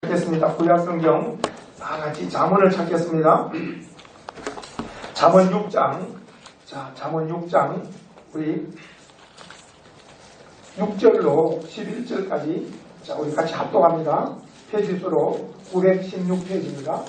찾겠습니다. 구약성경 다 같이 잠언을 찾겠습니다. 잠언 6장. 자, 잠언 6장 우리 6절로 11절까지 자, 우리 같이 합독합니다. 페이지 수로 916페이지입니다.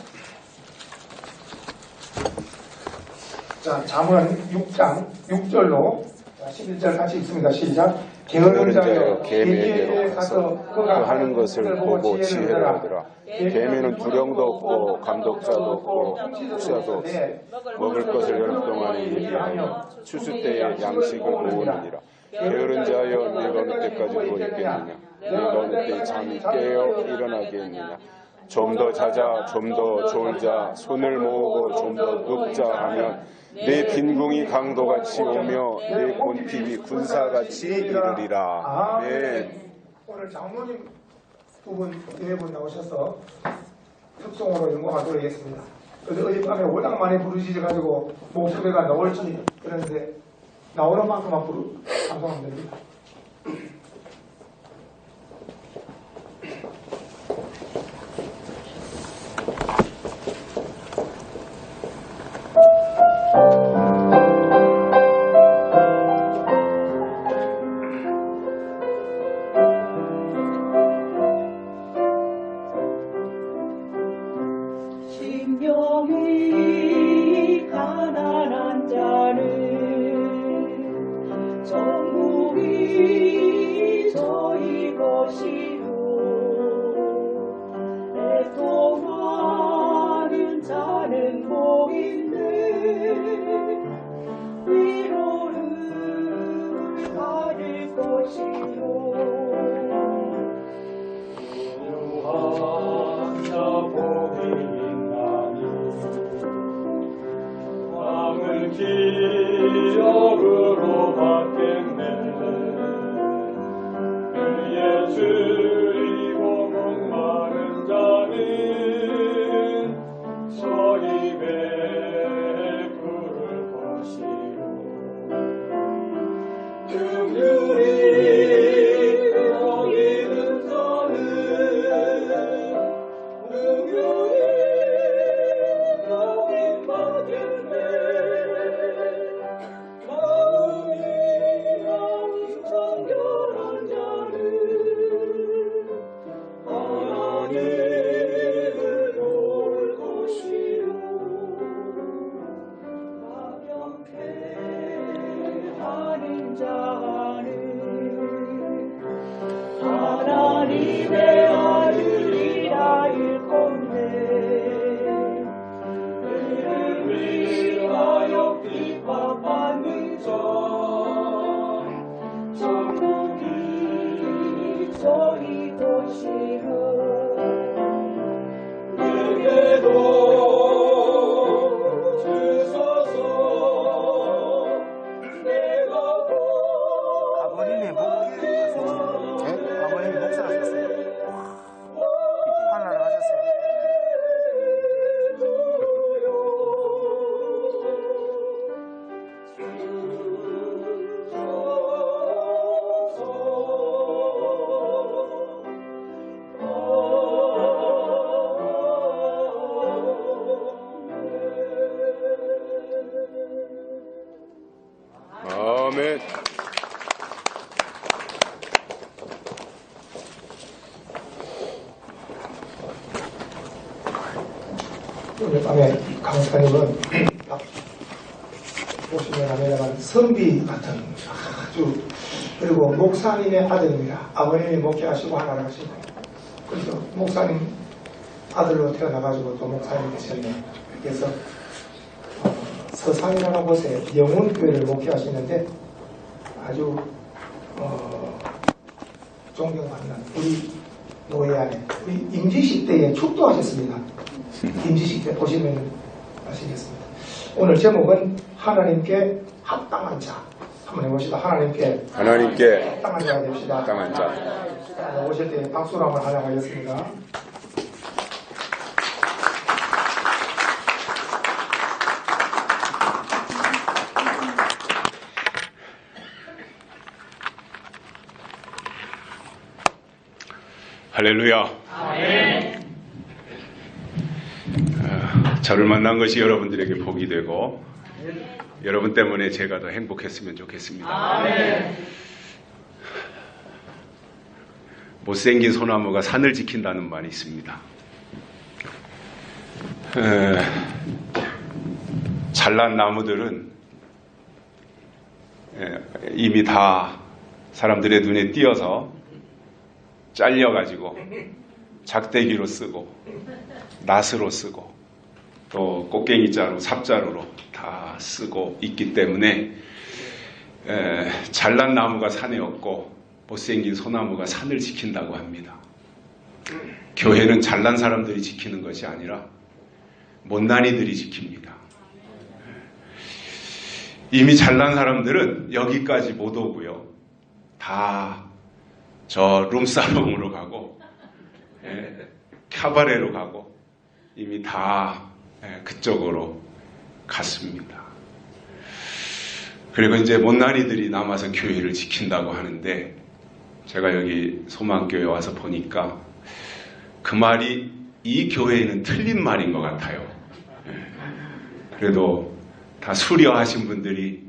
자, 잠언 6장 6절로 11절 같이 읽습니다. 시작. 게으른 자여 계미에게 가서 그가 하는 것을 보고 지혜를 하더라. 계미는 두령도 없고 감독자도 없고 혹시라도 먹을 것을 여름 동안에 예비하며 추수 때에 양식을 모으느니라. 게으른 자여 내가 어느 때까지 누워 있겠느냐. 내가 어느 때 잠이 깨어 일어나겠느냐. 좀 더 자자, 좀 더 졸자, 손을 모으고 좀 더 눕자 하면 내 빈궁이 강도같이 오며 내 곤핍이 군사같이 이르리라. 아멘. 오늘 장로님 두 분, 네 분 나오셔서 특송으로 연구하도록 하겠습니다. 그래서 어젯밤에 워낙 많이 부르시셔가지고 목소리가 나올지 그런데 나오는 만큼만 방송하면 됩니다. 심령이 가난한 자는 전국이 저희 것이요 애통하는 자는 복인데 위로를 받을 것이요 유한 자 복이 기억으로 받겠네. 그의 줄이고 목마른 자는 저 입에 부를 것이요 긍휼히 여기는 자는 긍휼히 여김받겠네. 하나님의 아들이라 일건데 그를 위하여 핍박받는 자 천국이 저희 것이요 내게도 주소서 내가 아버님의 아버님이 목사하셨어요. 환란을 하셨어요. 아멘. 오늘 밤에 강사님은 보시면 합니다만 선비 같은 아주 그리고 목사님의 아들입니다. 아버님이 목회하시고 하나를 하시고 그래서 목사님 아들로 태어나가지고 또 목사님이 되셨네요. 그래서 서산이라는 곳에 영훈교회를 목회하시는데 아주 존경받는 우리 노예 안에 우리 임지식 때에 축도하셨습니다. 임지식 때 보시면 아시겠습니다. 오늘 제목은 하나님께 합당한 자. 한번 해봅시다. 하나님께 합당한 자가 됩시다. 합당한 자. 오실 때 박수로 한번 하나가겠습니다. 할렐루야. 아멘. 저를 만난 것이 여러분들에게 복이 되고 여러분 때문에 제가 더 행복했으면 좋겠습니다. 못생긴 소나무가 산을 지킨다는 말이 있습니다. 잘난 나무들은 이미 다 사람들의 눈에 띄어서 잘려가지고 작대기로 쓰고 낫으로 쓰고 또 꽃갱이자루, 삽자루로 다 쓰고 있기 때문에 잘난 나무가 산에 없고 못생긴 소나무가 산을 지킨다고 합니다. 교회는 잘난 사람들이 지키는 것이 아니라 못난이들이 지킵니다. 이미 잘난 사람들은 여기까지 못 오고요. 다 저 룸사롱으로 가고 카바레로 가고 이미 다 그쪽으로 갔습니다. 그리고 이제 못난이들이 남아서 교회를 지킨다고 하는데 제가 여기 소망교회 와서 보니까 그 말이 이 교회에는 틀린 말인 것 같아요. 그래도 다 수려하신 분들이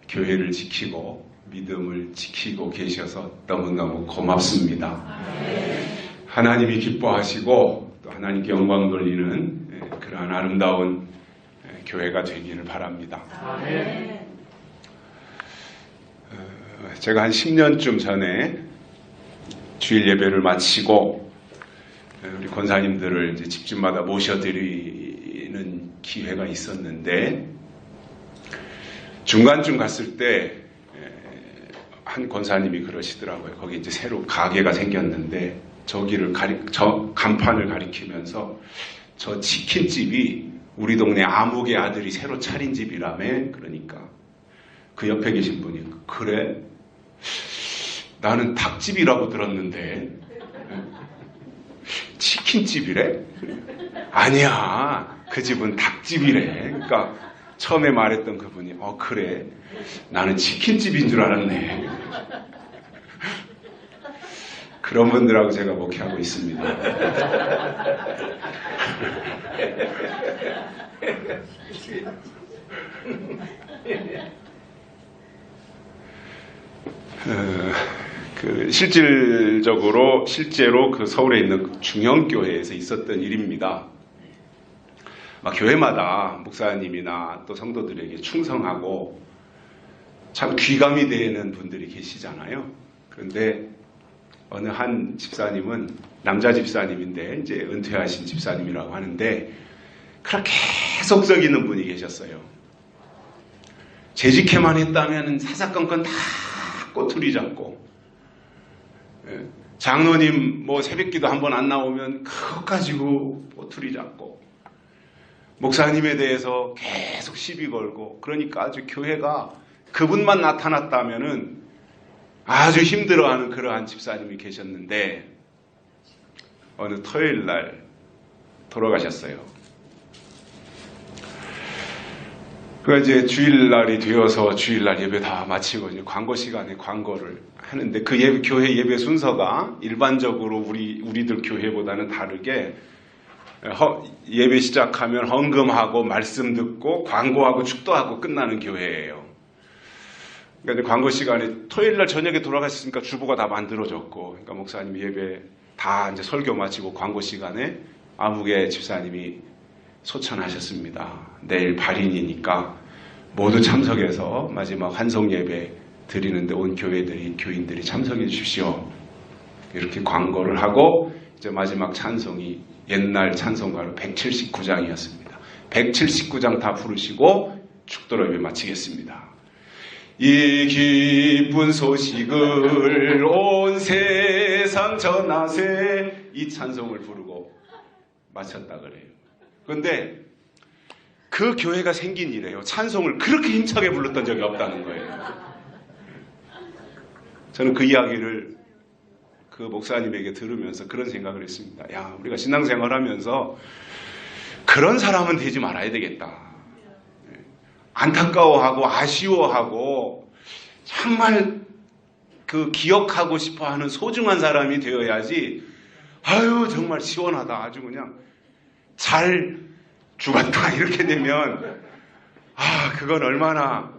교회를 지키고 믿음을 지키고 계셔서 너무너무 고맙습니다. 하나님이 기뻐하시고 또 하나님께 영광 돌리는 그러한 아름다운 교회가 되기를 바랍니다. 제가 한 10년쯤 전에 주일 예배를 마치고 우리 권사님들을 이제 집집마다 모셔드리는 기회가 있었는데 중간쯤 갔을 때 한 권사님이 그러시더라고요. 거기 이제 새로 가게가 생겼는데 저기를 저 간판을 가리키면서 저 치킨집이 우리 동네 아무개 아들이 새로 차린 집이라며. 그러니까 그 옆에 계신 분이 그래? 나는 닭집이라고 들었는데 치킨집이래? 아니야, 그 집은 닭집이래. 그러니까 처음에 말했던 그분이 그래? 나는 치킨집인 줄 알았네. 그런 분들하고 제가 목회하고 있습니다. 실제로 그 서울에 있는 중형교회에서 있었던 일입니다. 막 교회마다 목사님이나 또 성도들에게 충성하고 참 귀감이 되는 분들이 계시잖아요. 그런데 어느 한 집사님은 남자 집사님인데 이제 은퇴하신 집사님이라고 하는데 그렇게 계속 썩이는 분이 계셨어요. 재직회만 했다면 사사건건 다 꼬투리 잡고, 장로님 뭐 새벽기도 한 번 안 나오면 그것 가지고 꼬투리 잡고, 목사님에 대해서 계속 시비 걸고, 그러니까 아주 교회가 그분만 나타났다면은 아주 힘들어하는 그러한 집사님이 계셨는데 어느 토요일 날 돌아가셨어요. 그 이제 주일날이 되어서 주일날 예배 다 마치고 이제 광고 시간에 광고를 하는데 그 교회 예배 순서가 일반적으로 우리들 교회보다는 다르게 예배 시작하면 헌금하고 말씀 듣고 광고하고 축도하고 끝나는 교회예요. 그러니까 광고 시간에 토요일 날 저녁에 돌아가셨으니까 주보가 다 만들어졌고, 그러니까 목사님이 예배 다 이제 설교 마치고 광고 시간에 아무개 집사님이 소천하셨습니다. 내일 발인이니까 모두 참석해서 마지막 환송 예배 드리는데 온 교인들이 참석해 주십시오. 이렇게 광고를 하고 이제 마지막 찬송이 옛날 찬송가로 179장이었습니다. 179장 다 부르시고 축도로 예배 마치겠습니다. 이 기쁜 소식을 온 세상 전하세, 이 찬송을 부르고 마쳤다 그래요. 그런데 그 교회가 생긴 이래요. 찬송을 그렇게 힘차게 불렀던 적이 없다는 거예요. 저는 그 이야기를 그 목사님에게 들으면서 그런 생각을 했습니다. 야, 우리가 신앙생활 하면서 그런 사람은 되지 말아야 되겠다. 안타까워하고 아쉬워하고 정말 그 기억하고 싶어하는 소중한 사람이 되어야지. 아유, 정말 시원하다. 아주 그냥 잘 죽었다 이렇게 되면 그건 얼마나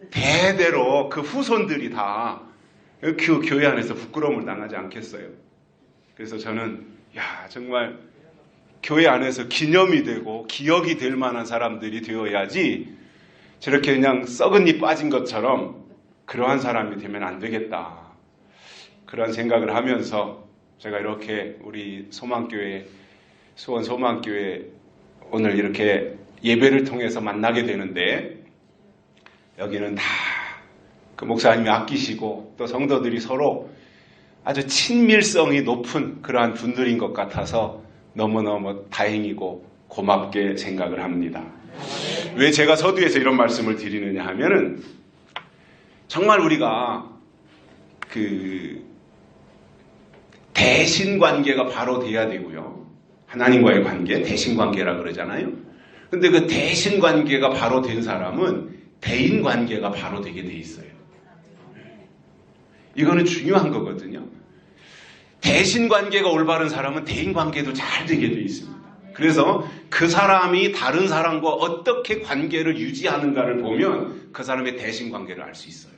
대대로 그 후손들이 다 그 교회 안에서 부끄러움을 당하지 않겠어요. 그래서 저는 정말 교회 안에서 기념이 되고 기억이 될 만한 사람들이 되어야지 저렇게 그냥 썩은 잎 빠진 것처럼 그러한 사람이 되면 안 되겠다. 그런 생각을 하면서 제가 이렇게 우리 소망교회, 수원 소망교회 오늘 이렇게 예배를 통해서 만나게 되는데 여기는 다 그 목사님이 아끼시고 또 성도들이 서로 아주 친밀성이 높은 그러한 분들인 것 같아서 너무너무 다행이고 고맙게 생각을 합니다. 왜 제가 서두에서 이런 말씀을 드리느냐 하면은 정말 우리가 그 대신 관계가 바로 돼야 되고요. 하나님과의 관계, 대신 관계라 그러잖아요. 근데 그 대신 관계가 바로 된 사람은 대인 관계가 바로 되게 돼 있어요. 이거는 중요한 거거든요. 대신 관계가 올바른 사람은 대인 관계도 잘 되게 돼 있습니다. 그래서 그 사람이 다른 사람과 어떻게 관계를 유지하는가를 보면 그 사람의 대신 관계를 알 수 있어요.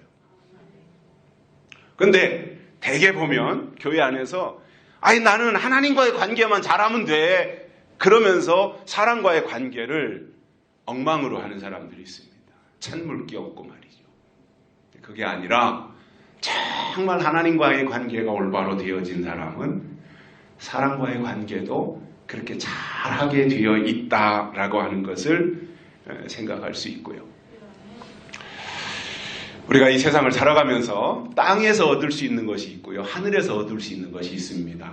근데 대개 보면 교회 안에서 나는 하나님과의 관계만 잘하면 돼. 그러면서 사람과의 관계를 엉망으로 하는 사람들이 있습니다. 찬물 게 없고 말이죠. 그게 아니라 정말 하나님과의 관계가 올바로 되어진 사람은 사람과의 관계도 그렇게 잘하게 되어 있다라고 하는 것을 생각할 수 있고요. 우리가 이 세상을 살아가면서 땅에서 얻을 수 있는 것이 있고요. 하늘에서 얻을 수 있는 것이 있습니다.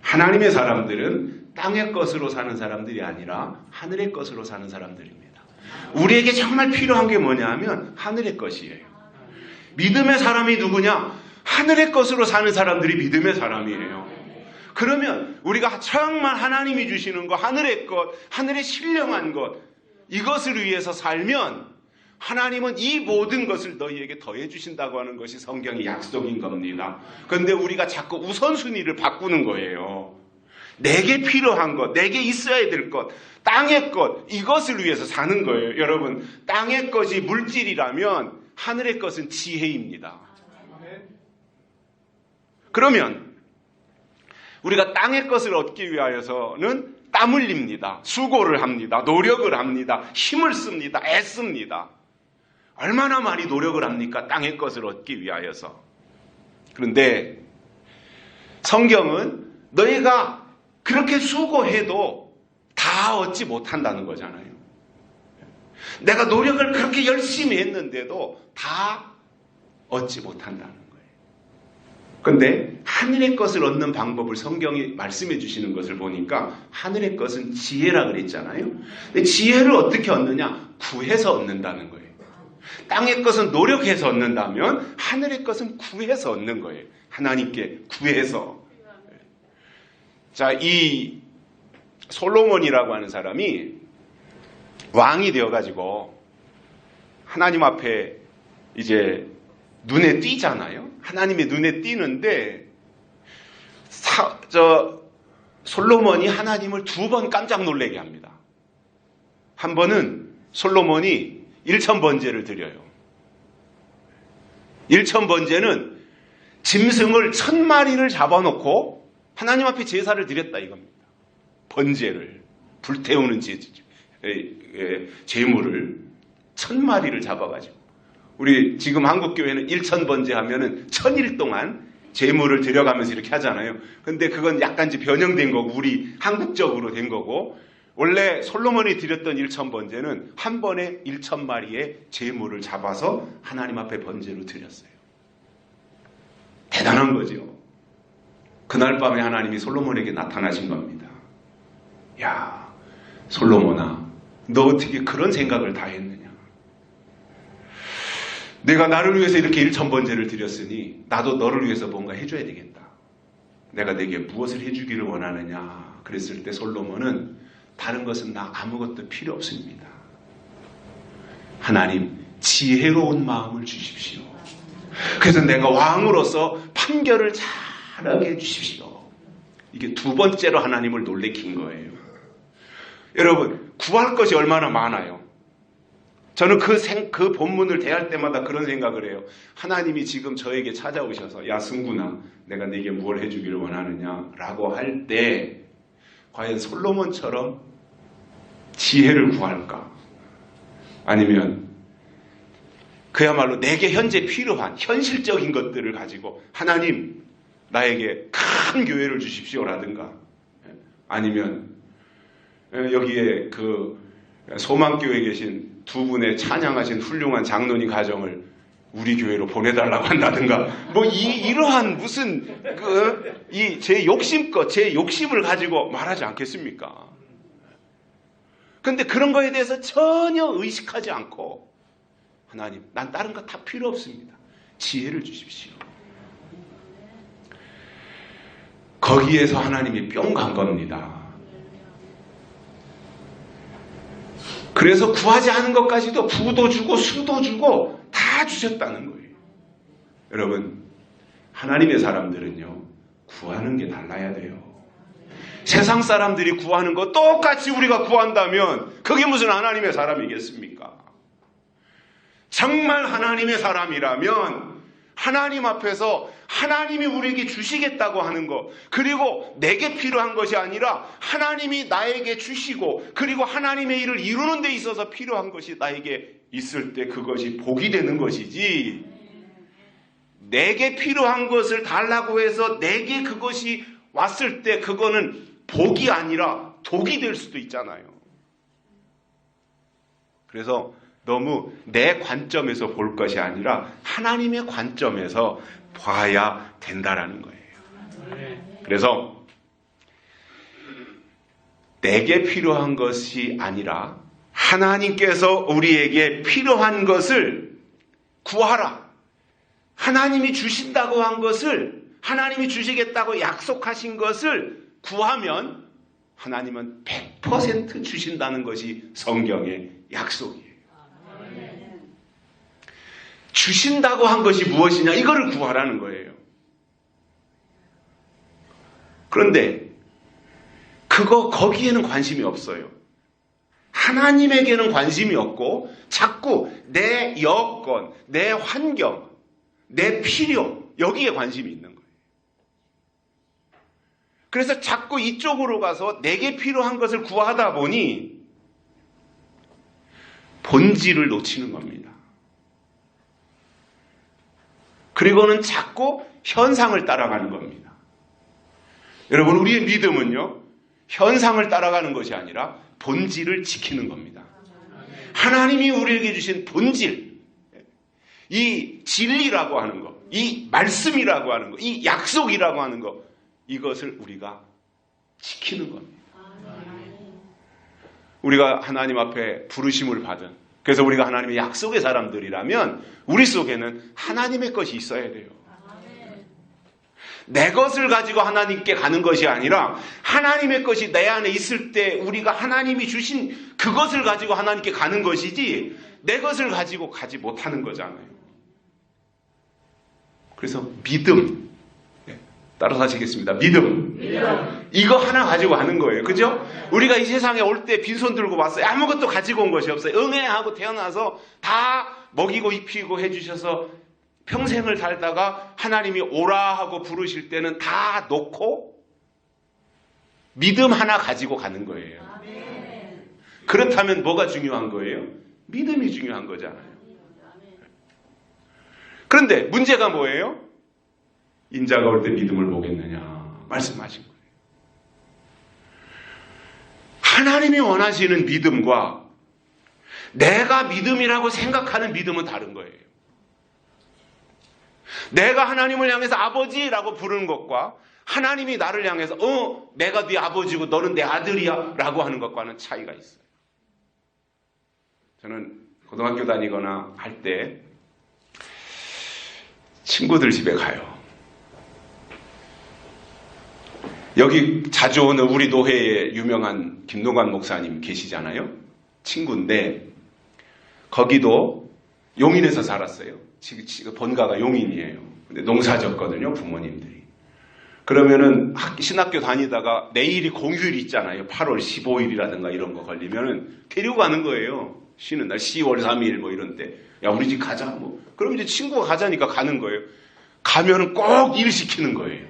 하나님의 사람들은 땅의 것으로 사는 사람들이 아니라 하늘의 것으로 사는 사람들입니다. 우리에게 정말 필요한 게 뭐냐 하면 하늘의 것이에요. 믿음의 사람이 누구냐? 하늘의 것으로 사는 사람들이 믿음의 사람이에요. 그러면 우리가 정말 하나님이 주시는 것, 하늘의 것, 하늘의 신령한 것, 이것을 위해서 살면 하나님은 이 모든 것을 너희에게 더해 주신다고 하는 것이 성경의 약속인 겁니다. 그런데 우리가 자꾸 우선순위를 바꾸는 거예요. 내게 필요한 것, 내게 있어야 될 것, 땅의 것, 이것을 위해서 사는 거예요. 여러분, 땅의 것이 물질이라면 하늘의 것은 지혜입니다. 그러면 우리가 땅의 것을 얻기 위하여서는 땀 흘립니다. 수고를 합니다. 노력을 합니다. 힘을 씁니다. 애씁니다. 얼마나 많이 노력을 합니까? 땅의 것을 얻기 위하여서. 그런데 성경은 너희가 그렇게 수고해도 다 얻지 못한다는 거잖아요. 내가 노력을 그렇게 열심히 했는데도 다 얻지 못한다는 거예요. 그런데 하늘의 것을 얻는 방법을 성경이 말씀해 주시는 것을 보니까 하늘의 것은 지혜라 그랬잖아요. 근데 지혜를 어떻게 얻느냐? 구해서 얻는다는 거예요. 땅의 것은 노력해서 얻는다면 하늘의 것은 구해서 얻는 거예요. 하나님께 구해서. 자, 이 솔로몬이라고 하는 사람이 왕이 되어가지고 하나님 앞에 이제 눈에 띄잖아요. 하나님의 눈에 띄는데 솔로몬이 하나님을 2번 깜짝 놀라게 합니다. 한 번은 솔로몬이 1000번제를 드려요. 1000번제는 짐승을 1000마리를 잡아놓고 하나님 앞에 제사를 드렸다 이겁니다. 번제를, 불태우는 제물을 1000마리를 잡아가지고, 우리 지금 한국교회는 1000번제 하면은 1000일 동안 제물을 드려가면서 이렇게 하잖아요. 근데 그건 약간 이제 변형된 거고, 우리 한국적으로 된 거고, 원래 솔로몬이 드렸던 1000번제는 한 번에 1000마리의 제물을 잡아서 하나님 앞에 번제로 드렸어요. 대단한 거죠. 그날 밤에 하나님이 솔로몬에게 나타나신 겁니다. 야, 솔로몬아, 너 어떻게 그런 생각을 다 했느냐? 내가 나를 위해서 이렇게 1000번제를 드렸으니 나도 너를 위해서 뭔가 해줘야 되겠다. 내가 내게 무엇을 해주기를 원하느냐? 그랬을 때 솔로몬은 다른 것은 나 아무것도 필요 없습니다. 하나님, 지혜로운 마음을 주십시오. 그래서 내가 왕으로서 판결을 잘하게 해주십시오. 이게 2번째로 하나님을 놀래킨 거예요. 여러분, 구할 것이 얼마나 많아요. 저는 그 본문을 대할 때마다 그런 생각을 해요. 하나님이 지금 저에게 찾아오셔서 야 승구나, 내가 네게 무엇을 해주기를 원하느냐라고 할 때 과연 솔로몬처럼 지혜를 구할까? 아니면 그야말로 내게 현재 필요한 현실적인 것들을 가지고 하나님 나에게 큰 교회를 주십시오라든가, 아니면 여기에 그 소망교회에 계신 두 분의 찬양하신 훌륭한 장로님 가정을 우리 교회로 보내달라고 한다든가, 뭐 이러한 무슨 제 욕심껏 제 욕심을 가지고 말하지 않겠습니까? 근데 그런 거에 대해서 전혀 의식하지 않고 하나님, 난 다른 거 다 필요 없습니다. 지혜를 주십시오. 거기에서 하나님이 뿅 간 겁니다. 그래서 구하지 않은 것까지도 부도 주고 수도 주고 다 주셨다는 거예요. 여러분, 하나님의 사람들은요, 구하는 게 달라야 돼요. 세상 사람들이 구하는 거 똑같이 우리가 구한다면 그게 무슨 하나님의 사람이겠습니까? 정말 하나님의 사람이라면 하나님 앞에서 하나님이 우리에게 주시겠다고 하는 것, 그리고 내게 필요한 것이 아니라 하나님이 나에게 주시고 그리고 하나님의 일을 이루는 데 있어서 필요한 것이 나에게 있을 때 그것이 복이 되는 것이지, 내게 필요한 것을 달라고 해서 내게 그것이 왔을 때 그거는 복이 아니라 독이 될 수도 있잖아요. 그래서 너무 내 관점에서 볼 것이 아니라 하나님의 관점에서 봐야 된다라는 거예요. 그래서 내게 필요한 것이 아니라 하나님께서 우리에게 필요한 것을 구하라. 하나님이 주신다고 한 것을, 하나님이 주시겠다고 약속하신 것을 구하면 하나님은 100% 주신다는 것이 성경의 약속이에요. 주신다고 한 것이 무엇이냐, 이거를 구하라는 거예요. 그런데 거기에는 관심이 없어요. 하나님에게는 관심이 없고 자꾸 내 여건, 내 환경, 내 필요, 여기에 관심이 있는 거예요. 그래서 자꾸 이쪽으로 가서 내게 필요한 것을 구하다 보니 본질을 놓치는 겁니다. 그리고는 자꾸 현상을 따라가는 겁니다. 여러분, 우리의 믿음은요, 현상을 따라가는 것이 아니라 본질을 지키는 겁니다. 하나님이 우리에게 주신 본질, 이 진리라고 하는 것, 이 말씀이라고 하는 것, 이 약속이라고 하는 것, 이것을 우리가 지키는 겁니다. 우리가 하나님 앞에 부르심을 받은, 그래서 우리가 하나님의 약속의 사람들이라면 우리 속에는 하나님의 것이 있어야 돼요. 내 것을 가지고 하나님께 가는 것이 아니라 하나님의 것이 내 안에 있을 때 우리가 하나님이 주신 그것을 가지고 하나님께 가는 것이지 내 것을 가지고 가지 못하는 거잖아요. 그래서 믿음, 따라서 하시겠습니다. 믿음. 이거 하나 가지고 하는 거예요. 그죠? 우리가 이 세상에 올 때 빈손 들고 왔어요. 아무것도 가지고 온 것이 없어요. 응애하고 태어나서 다 먹이고 입히고 해주셔서 평생을 살다가 하나님이 오라 하고 부르실 때는 다 놓고 믿음 하나 가지고 가는 거예요. 그렇다면 뭐가 중요한 거예요? 믿음이 중요한 거잖아요. 그런데 문제가 뭐예요? 인자가 올 때 믿음을 보겠느냐 말씀하신 거예요. 하나님이 원하시는 믿음과 내가 믿음이라고 생각하는 믿음은 다른 거예요. 내가 하나님을 향해서 아버지라고 부르는 것과 하나님이 나를 향해서 내가 네 아버지고 너는 내 아들이야 라고 하는 것과는 차이가 있어요. 저는 고등학교 다니거나 할 때 친구들 집에 가요. 여기 자주 오는 우리 노회에 유명한 김노관 목사님 계시잖아요. 친구인데 거기도 용인에서 살았어요. 지금 본가가 용인이에요. 근데 농사 졌거든요, 부모님들이. 그러면은 신학교 다니다가 내일이 공휴일 있잖아요. 8월 15일이라든가 이런 거 걸리면은 데리고 가는 거예요. 쉬는 날 10월 3일 뭐 이런 때. 야, 우리 집 가자. 뭐. 그럼 이제 친구가 가자니까 가는 거예요. 가면은 꼭 일 시키는 거예요.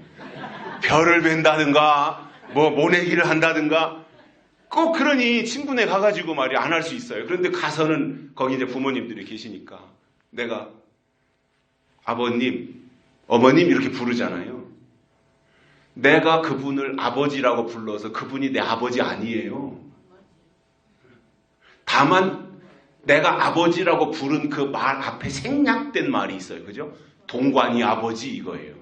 별을 벤다든가 뭐 모내기를 한다든가 꼭 그러니 친구네 가가지고 말이 안 할 수 있어요. 그런데 가서는 거기 이제 부모님들이 계시니까 내가 아버님, 어머님 이렇게 부르잖아요. 내가 그분을 아버지라고 불러서 그분이 내 아버지 아니에요. 다만 내가 아버지라고 부른 그 말 앞에 생략된 말이 있어요. 그죠? 동관이 아버지 이거예요.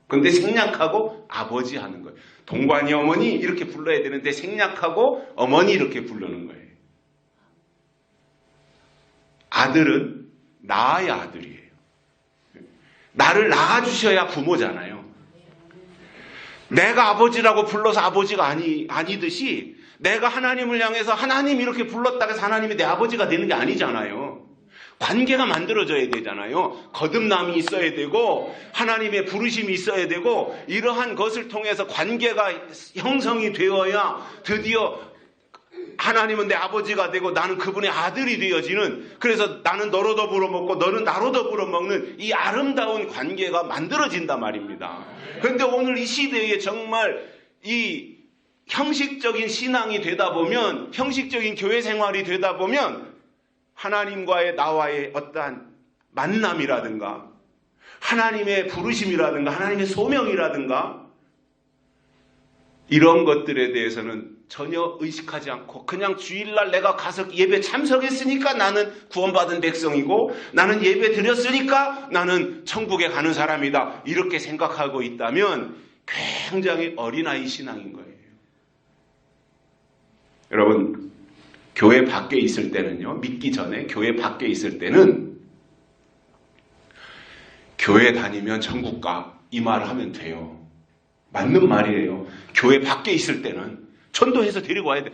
근데 생략하고 아버지 하는 거예요. 동관이 어머니 이렇게 불러야 되는데 생략하고 어머니 이렇게 부르는 거예요. 아들은 낳아야 아들이에요. 나를 낳아주셔야 부모잖아요. 내가 아버지라고 불러서 아버지가 아니듯이 내가 하나님을 향해서 하나님 이렇게 불렀다고 해서 하나님이 내 아버지가 되는 게 아니잖아요. 관계가 만들어져야 되잖아요. 거듭남이 있어야 되고 하나님의 부르심이 있어야 되고 이러한 것을 통해서 관계가 형성이 되어야 드디어 하나님은 내 아버지가 되고 나는 그분의 아들이 되어지는, 그래서 나는 너로 더불어 먹고 너는 나로 더불어 먹는 이 아름다운 관계가 만들어진단 말입니다. 그런데 오늘 이 시대에 정말 이 형식적인 신앙이 되다 보면, 형식적인 교회 생활이 되다 보면 하나님과의 나와의 어떠한 만남이라든가 하나님의 부르심이라든가 하나님의 소명이라든가 이런 것들에 대해서는 전혀 의식하지 않고 그냥 주일날 내가 가서 예배 참석했으니까 나는 구원받은 백성이고 나는 예배 드렸으니까 나는 천국에 가는 사람이다 이렇게 생각하고 있다면 굉장히 어린아이 신앙인 거예요. 여러분, 교회 밖에 있을 때는요, 믿기 전에 교회 밖에 있을 때는 교회 다니면 천국 가 이 말을 하면 돼요. 맞는 말이에요. 교회 밖에 있을 때는 전도해서 데리고 와야 돼.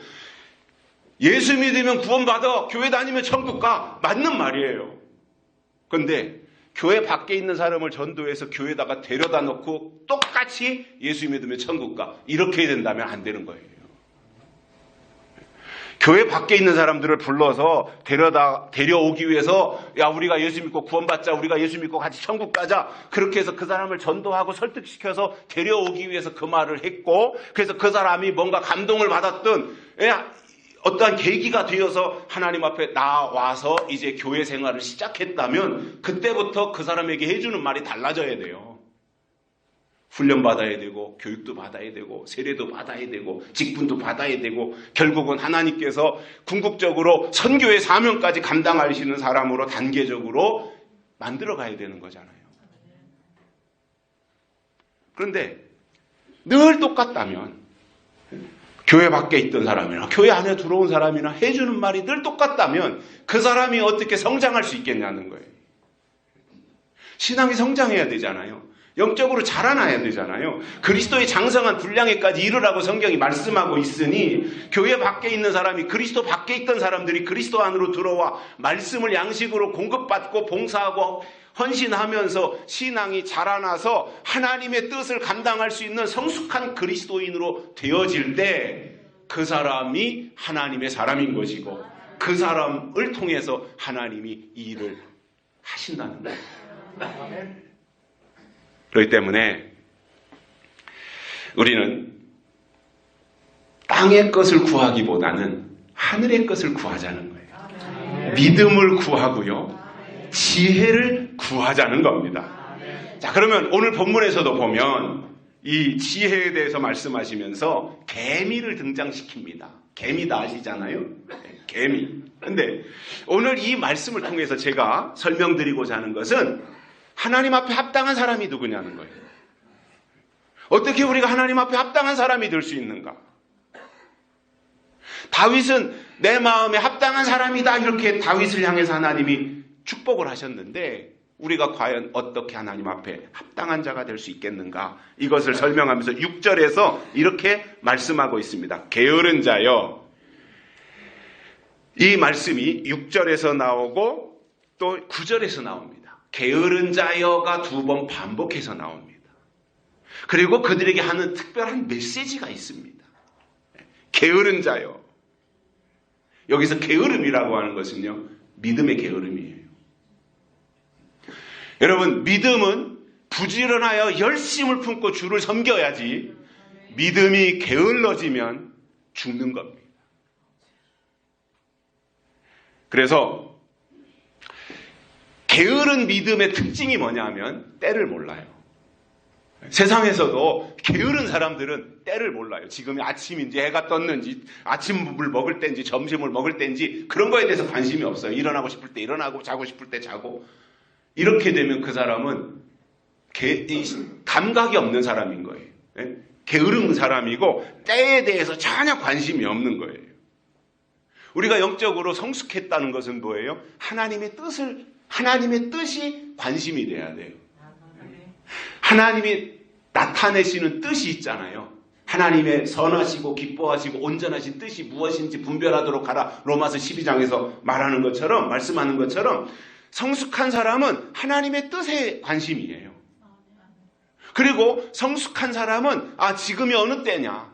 예수 믿으면 구원받아. 교회 다니면 천국 가. 맞는 말이에요. 그런데 교회 밖에 있는 사람을 전도해서 교회에다가 데려다 놓고 똑같이 예수 믿으면 천국 가. 이렇게 된다면 안 되는 거예요. 교회 밖에 있는 사람들을 불러서 데려오기 위해서 야 우리가 예수 믿고 구원받자, 우리가 예수 믿고 같이 천국 가자, 그렇게 해서 그 사람을 전도하고 설득시켜서 데려오기 위해서 그 말을 했고, 그래서 그 사람이 뭔가 감동을 받았던 어떠한 계기가 되어서 하나님 앞에 나와서 이제 교회 생활을 시작했다면 그때부터 그 사람에게 해주는 말이 달라져야 돼요. 훈련받아야 되고 교육도 받아야 되고 세례도 받아야 되고 직분도 받아야 되고 결국은 하나님께서 궁극적으로 선교의 사명까지 감당하시는 사람으로 단계적으로 만들어 가야 되는 거잖아요. 그런데 늘 똑같다면 교회 밖에 있던 사람이나 교회 안에 들어온 사람이나 해주는 말이 늘 똑같다면 그 사람이 어떻게 성장할 수 있겠냐는 거예요. 신앙이 성장해야 되잖아요. 영적으로 자라나야 되잖아요. 그리스도의 장성한 분량에까지 이르라고 성경이 말씀하고 있으니 교회 밖에 있는 사람이, 그리스도 밖에 있던 사람들이 그리스도 안으로 들어와 말씀을 양식으로 공급받고 봉사하고 헌신하면서 신앙이 자라나서 하나님의 뜻을 감당할 수 있는 성숙한 그리스도인으로 되어질 때 그 사람이 하나님의 사람인 것이고 그 사람을 통해서 하나님이 이 일을 하신다는 거예요. 그렇기 때문에 우리는 땅의 것을 구하기보다는 하늘의 것을 구하자는 거예요. 믿음을 구하고요, 지혜를 구하자는 겁니다. 자, 그러면 오늘 본문에서도 보면 이 지혜에 대해서 말씀하시면서 개미를 등장시킵니다. 개미 다 아시잖아요? 개미. 근데 오늘 이 말씀을 통해서 제가 설명드리고자 하는 것은 하나님 앞에 합당한 사람이 누구냐는 거예요. 어떻게 우리가 하나님 앞에 합당한 사람이 될 수 있는가? 다윗은 내 마음에 합당한 사람이다 이렇게 다윗을 향해서 하나님이 축복을 하셨는데 우리가 과연 어떻게 하나님 앞에 합당한 자가 될 수 있겠는가? 이것을 설명하면서 6절에서 이렇게 말씀하고 있습니다. 게으른 자여. 이 말씀이 6절에서 나오고 또 9절에서 나옵니다. 게으른 자여가 2번 반복해서 나옵니다. 그리고 그들에게 하는 특별한 메시지가 있습니다. 게으른 자요. 여기서 게으름이라고 하는 것은요, 믿음의 게으름이에요. 여러분, 믿음은 부지런하여 열심을 품고 주를 섬겨야지, 믿음이 게을러지면 죽는 겁니다. 그래서 게으른 믿음의 특징이 뭐냐면 때를 몰라요. 세상에서도 게으른 사람들은 때를 몰라요. 지금이 아침인지 해가 떴는지 아침을 먹을 때인지 점심을 먹을 때인지 그런 거에 대해서 관심이 없어요. 일어나고 싶을 때 일어나고 자고 싶을 때 자고. 이렇게 되면 그 사람은 감각이 없는 사람인 거예요. 게으른 사람이고 때에 대해서 전혀 관심이 없는 거예요. 우리가 영적으로 성숙했다는 것은 뭐예요? 하나님의 뜻이 관심이 돼야 돼요. 하나님이 나타내시는 뜻이 있잖아요. 하나님의 선하시고 기뻐하시고 온전하신 뜻이 무엇인지 분별하도록 하라. 로마서 12장에서 말하는 것처럼, 말씀하는 것처럼 성숙한 사람은 하나님의 뜻에 관심이에요. 그리고 성숙한 사람은 지금이 어느 때냐?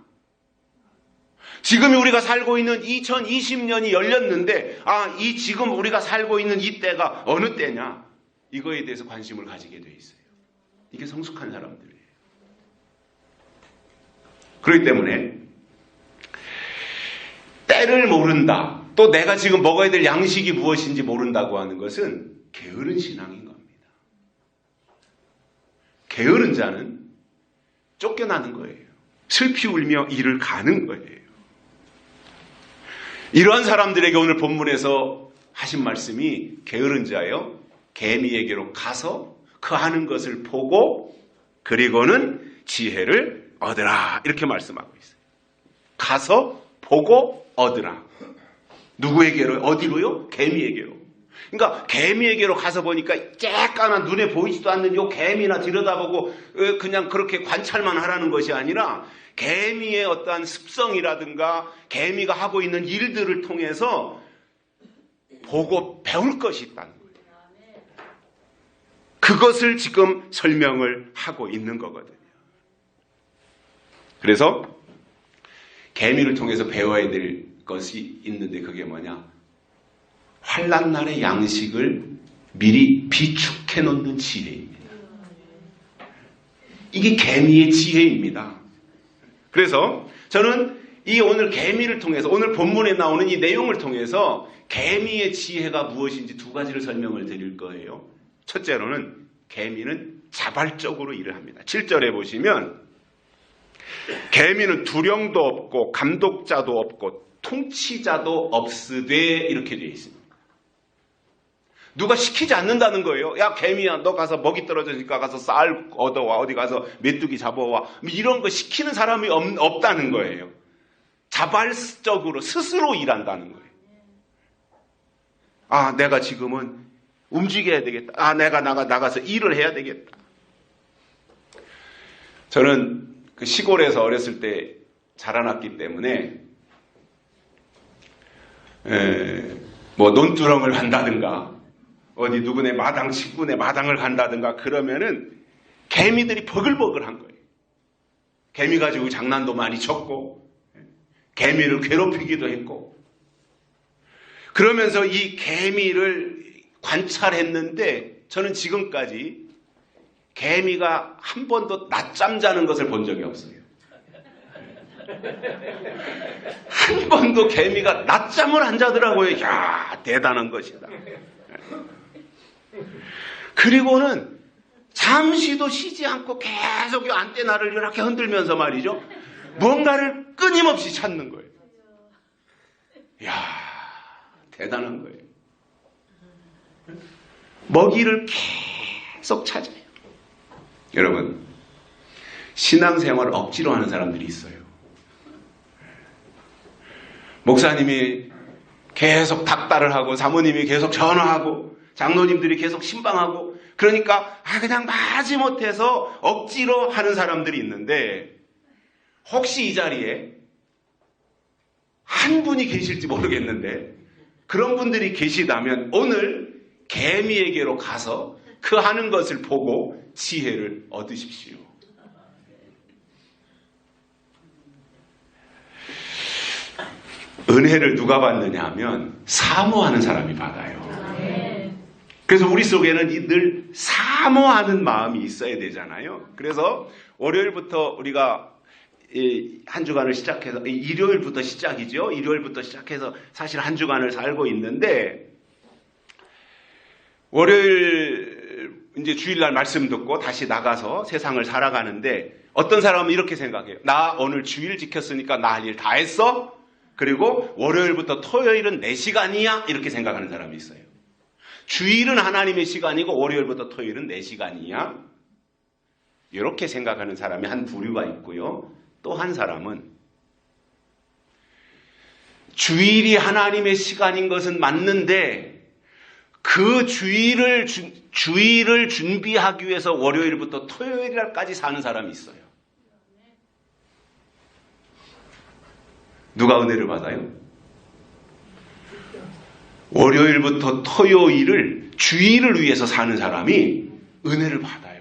지금이 우리가 살고 있는 2020년이 열렸는데 지금 우리가 살고 있는 이 때가 어느 때냐? 이거에 대해서 관심을 가지게 돼 있어요. 이게 성숙한 사람들이에요. 그렇기 때문에 때를 모른다. 또 내가 지금 먹어야 될 양식이 무엇인지 모른다고 하는 것은 게으른 신앙인 겁니다. 게으른 자는 쫓겨나는 거예요. 슬피 울며 이를 가는 거예요. 이러한 사람들에게 오늘 본문에서 하신 말씀이 게으른 자여 개미에게로 가서 그 하는 것을 보고 그리고는 지혜를 얻으라 이렇게 말씀하고 있어요. 가서 보고 얻으라. 누구에게로? 어디로요? 개미에게로. 그러니까 개미에게로 가서 보니까 쬐까만 눈에 보이지도 않는 요 개미나 들여다보고 그냥 그렇게 관찰만 하라는 것이 아니라 개미의 어떠한 습성이라든가 개미가 하고 있는 일들을 통해서 보고 배울 것이 있다는 거예요. 그것을 지금 설명을 하고 있는 거거든요. 그래서 개미를 통해서 배워야 될 것이 있는데 그게 뭐냐? 환난 날의 양식을 미리 비축해 놓는 지혜입니다. 이게 개미의 지혜입니다. 그래서 저는 이 오늘 개미를 통해서 오늘 본문에 나오는 이 내용을 통해서 개미의 지혜가 무엇인지 두 가지를 설명을 드릴 거예요. 첫째로는 개미는 자발적으로 일을 합니다. 7절에 보시면 개미는 두령도 없고 감독자도 없고 통치자도 없으되 이렇게 되어 있습니다. 누가 시키지 않는다는 거예요. 야 개미야 너 가서 먹이 떨어지니까 가서 쌀 얻어와 어디 가서 메뚜기 잡아와 이런 거 시키는 사람이 없다는 거예요. 자발적으로 스스로 일한다는 거예요. 내가 지금은 움직여야 되겠다. 내가 나가서 일을 해야 되겠다. 저는 그 시골에서 어렸을 때 자라났기 때문에 뭐 논두렁을 간다든가 어디 누구네 마당 친구네 마당을 간다든가 그러면은 개미들이 버글버글한 거예요. 개미 가지고 장난도 많이 쳤고 개미를 괴롭히기도 했고 그러면서 이 개미를 관찰했는데 저는 지금까지 개미가 한 번도 낮잠 자는 것을 본 적이 없어요. 한 번도 개미가 낮잠을 안 자더라고요. 이야, 대단한 것이다. 그리고는 잠시도 쉬지 않고 계속 이 안테나를 이렇게 흔들면서 말이죠. 뭔가를 끊임없이 찾는 거예요. 이야, 대단한 거예요. 먹이를 계속 찾아요. 여러분, 신앙생활을 억지로 하는 사람들이 있어요. 목사님이 계속 닥달을 하고 사모님이 계속 전화하고 장로님들이 계속 신방하고 그러니까 그냥 마지못해서 억지로 하는 사람들이 있는데 혹시 이 자리에 한 분이 계실지 모르겠는데 그런 분들이 계시다면 오늘 개미에게로 가서 그 하는 것을 보고 지혜를 얻으십시오. 은혜를 누가 받느냐 하면 사모하는 사람이 받아요. 그래서 우리 속에는 늘 사모하는 마음이 있어야 되잖아요. 그래서 월요일부터 우리가 한 주간을 시작해서, 일요일부터 시작이죠. 일요일부터 시작해서 사실 한 주간을 살고 있는데, 월요일 이제 주일날 말씀 듣고 다시 나가서 세상을 살아가는데, 어떤 사람은 이렇게 생각해요. 나 오늘 주일 지켰으니까 나 할 일 다 했어? 그리고 월요일부터 토요일은 내 시간이야? 이렇게 생각하는 사람이 있어요. 주일은 하나님의 시간이고 월요일부터 토요일은 내 시간이야? 이렇게 생각하는 사람이 한 부류가 있고요. 또 한 사람은 주일이 하나님의 시간인 것은 맞는데 그 주일을 준비하기 위해서 월요일부터 토요일까지 사는 사람이 있어요. 누가 은혜를 받아요? 월요일부터 토요일을 주일을 위해서 사는 사람이 은혜를 받아요.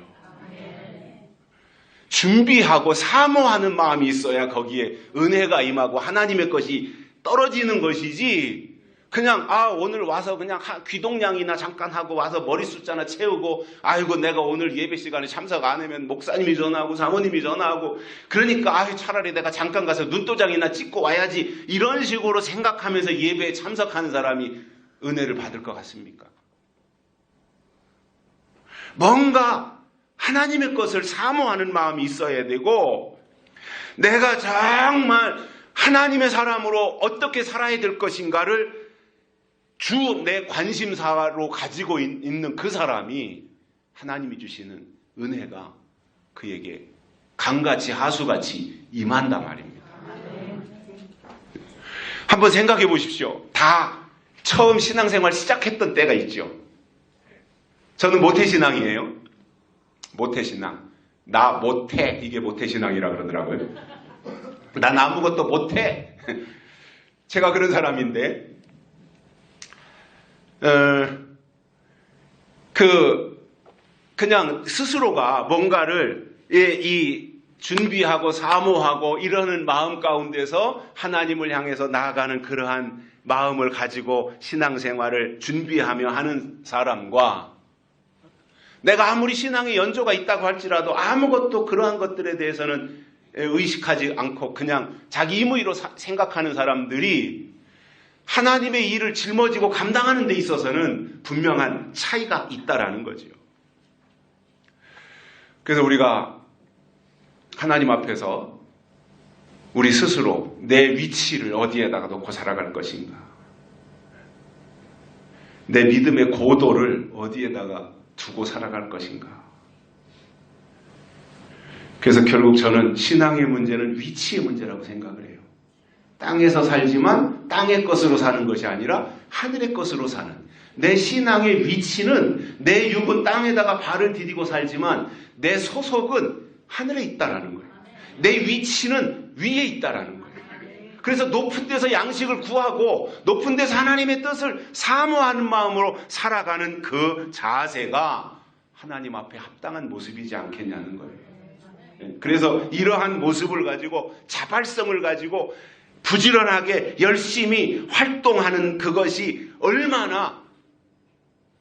준비하고 사모하는 마음이 있어야 거기에 은혜가 임하고 하나님의 것이 떨어지는 것이지, 그냥 오늘 와서 그냥 귀동냥이나 잠깐 하고 와서 머리 숫자나 채우고, 아이고 내가 오늘 예배 시간에 참석 안 하면 목사님이 전화하고 사모님이 전화하고 그러니까 차라리 내가 잠깐 가서 눈도장이나 찍고 와야지, 이런 식으로 생각하면서 예배에 참석하는 사람이 은혜를 받을 것 같습니까? 뭔가 하나님의 것을 사모하는 마음이 있어야 되고, 내가 정말 하나님의 사람으로 어떻게 살아야 될 것인가를 주 내 관심사로 가지고 있는 그 사람이 하나님이 주시는 은혜가 그에게 강같이 하수같이 임한단 말입니다. 한번 생각해 보십시오. 다 처음 신앙생활 시작했던 때가 있죠. 저는 모태신앙이에요. 모태신앙. 나 못해. 이게 모태신앙이라 그러더라고요. 난 아무것도 못해. 제가 그런 사람인데, 그냥 스스로가 뭔가를 준비하고 사모하고 이러는 마음 가운데서 하나님을 향해서 나아가는 그러한 마음을 가지고 신앙생활을 준비하며 하는 사람과, 내가 아무리 신앙의 연조가 있다고 할지라도 아무것도 그러한 것들에 대해서는 의식하지 않고 그냥 자기 임의로 생각하는 사람들이 하나님의 일을 짊어지고 감당하는 데 있어서는 분명한 차이가 있다라는 거죠. 그래서 우리가 하나님 앞에서 우리 스스로 내 위치를 어디에다가 놓고 살아갈 것인가, 내 믿음의 고도를 어디에다가 두고 살아갈 것인가. 그래서 결국 저는 신앙의 문제는 위치의 문제라고 생각을 해요. 땅에서 살지만 땅의 것으로 사는 것이 아니라 하늘의 것으로 사는, 내 신앙의 위치는 내 육은 땅에다가 발을 디디고 살지만 내 소속은 하늘에 있다라는 거예요. 내 위치는 위에 있다라는 거예요. 그래서 높은 데서 양식을 구하고 높은 데서 하나님의 뜻을 사모하는 마음으로 살아가는 그 자세가 하나님 앞에 합당한 모습이지 않겠냐는 거예요. 그래서 이러한 모습을 가지고 자발성을 가지고 부지런하게 열심히 활동하는 그것이 얼마나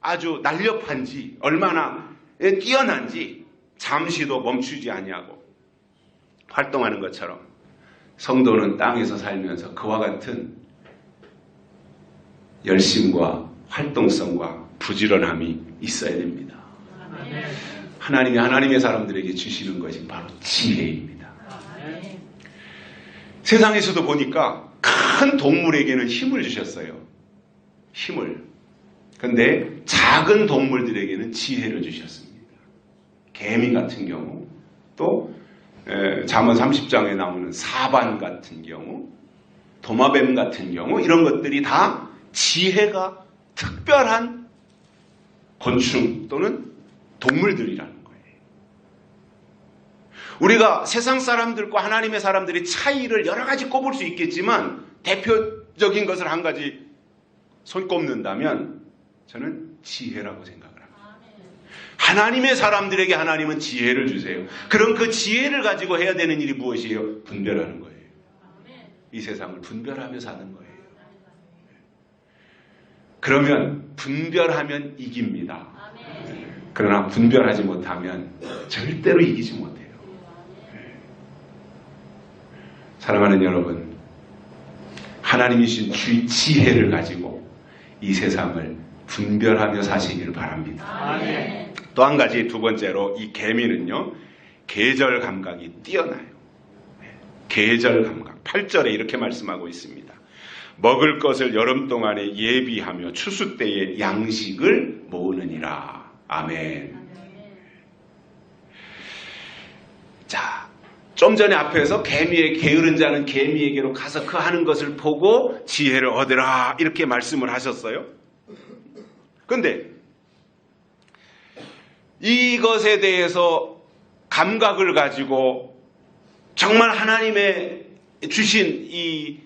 아주 날렵한지, 얼마나 뛰어난지 잠시도 멈추지 아니하고 활동하는 것처럼 성도는 땅에서 살면서 그와 같은 열심과 활동성과 부지런함이 있어야 됩니다. 하나님이 하나님의 사람들에게 주시는 것이 바로 지혜입니다. 세상에서도 보니까 큰 동물에게는 힘을 주셨어요. 힘을. 그런데 작은 동물들에게는 지혜를 주셨습니다. 개미 같은 경우, 또 잠언 30장에 나오는 사반 같은 경우, 도마뱀 같은 경우, 이런 것들이 다 지혜가 특별한 곤충 또는 동물들이라는 거예요. 우리가 세상 사람들과 하나님의 사람들의 차이를 여러 가지 꼽을 수 있겠지만 대표적인 것을 한 가지 손꼽는다면 저는 지혜라고 생각을 합니다. 하나님의 사람들에게 하나님은 지혜를 주세요. 그럼 그 지혜를 가지고 해야 되는 일이 무엇이에요? 분별하는 거예요. 이 세상을 분별하며 사는 거예요. 그러면 분별하면 이깁니다. 그러나 분별하지 못하면 절대로 이기지 못해요. 사랑하는 여러분, 하나님이 주신 지혜를 가지고 이 세상을 분별하며 사시기를 바랍니다. 또 한 가지, 두 번째로 이 개미는요, 계절 감각이 뛰어나요. 계절 감각. 8절에 이렇게 말씀하고 있습니다. 먹을 것을 여름 동안에 예비하며 추수 때에 양식을 모으느니라. 아멘. 자, 좀 전에 앞에서 게으른 자는 개미에게로 가서 그 하는 것을 보고 지혜를 얻으라 이렇게 말씀을 하셨어요. 그런데 이것에 대해서 감각을 가지고 정말 하나님의 주신 이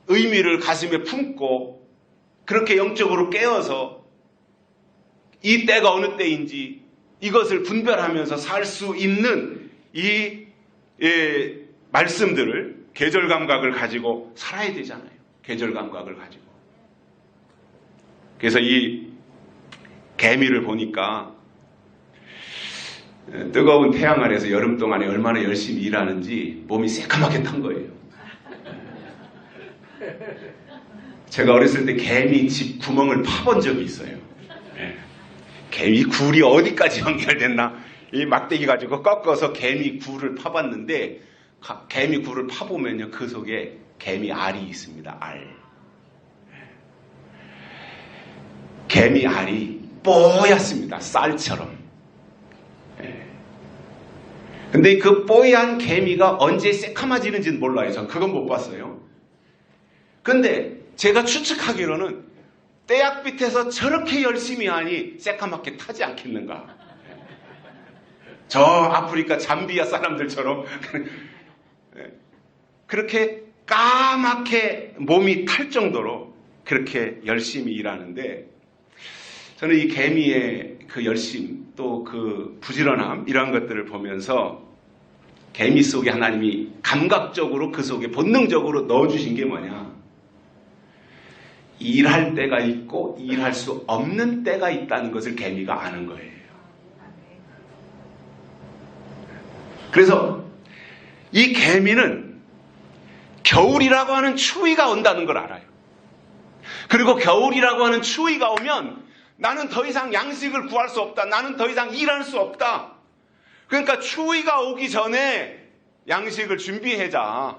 의미를 가슴에 품고 그렇게 영적으로 깨어서 이 때가 어느 때인지 이것을 분별하면서 살 수 있는 이 말씀들을, 계절 감각을 가지고 살아야 되잖아요. 계절 감각을 가지고. 그래서 이 개미를 보니까 뜨거운 태양 아래에서 여름 동안에 얼마나 열심히 일하는지 몸이 새까맣게 탄 거예요. 제가 어렸을 때 개미 집 구멍을 파본 적이 있어요. 개미 굴이 어디까지 연결됐나 이 막대기 가지고 꺾어서 개미 굴을 파봤는데, 개미 굴을 파보면요 그 속에 개미 알이 있습니다. 알. 개미 알이 뽀얗습니다. 쌀처럼. 근데 그 뽀얀 개미가 언제 새카마지는지는 몰라요. 전 그건 못 봤어요. 근데 제가 추측하기로는 떼약 밑에서 저렇게 열심히 하니 새까맣게 타지 않겠는가. 저 아프리카 잠비아 사람들처럼 그렇게 까맣게 몸이 탈 정도로 그렇게 열심히 일하는데, 저는 이 개미의 그 열심, 또 그 부지런함, 이러한 것들을 보면서 개미 속에 하나님이 감각적으로 그 속에 본능적으로 넣어주신 게 뭐냐, 일할 때가 있고 일할 수 없는 때가 있다는 것을 개미가 아는 거예요. 그래서 이 개미는 겨울이라고 하는 추위가 온다는 걸 알아요. 그리고 겨울이라고 하는 추위가 오면 나는 더 이상 양식을 구할 수 없다. 나는 더 이상 일할 수 없다. 그러니까 추위가 오기 전에 양식을 준비하자.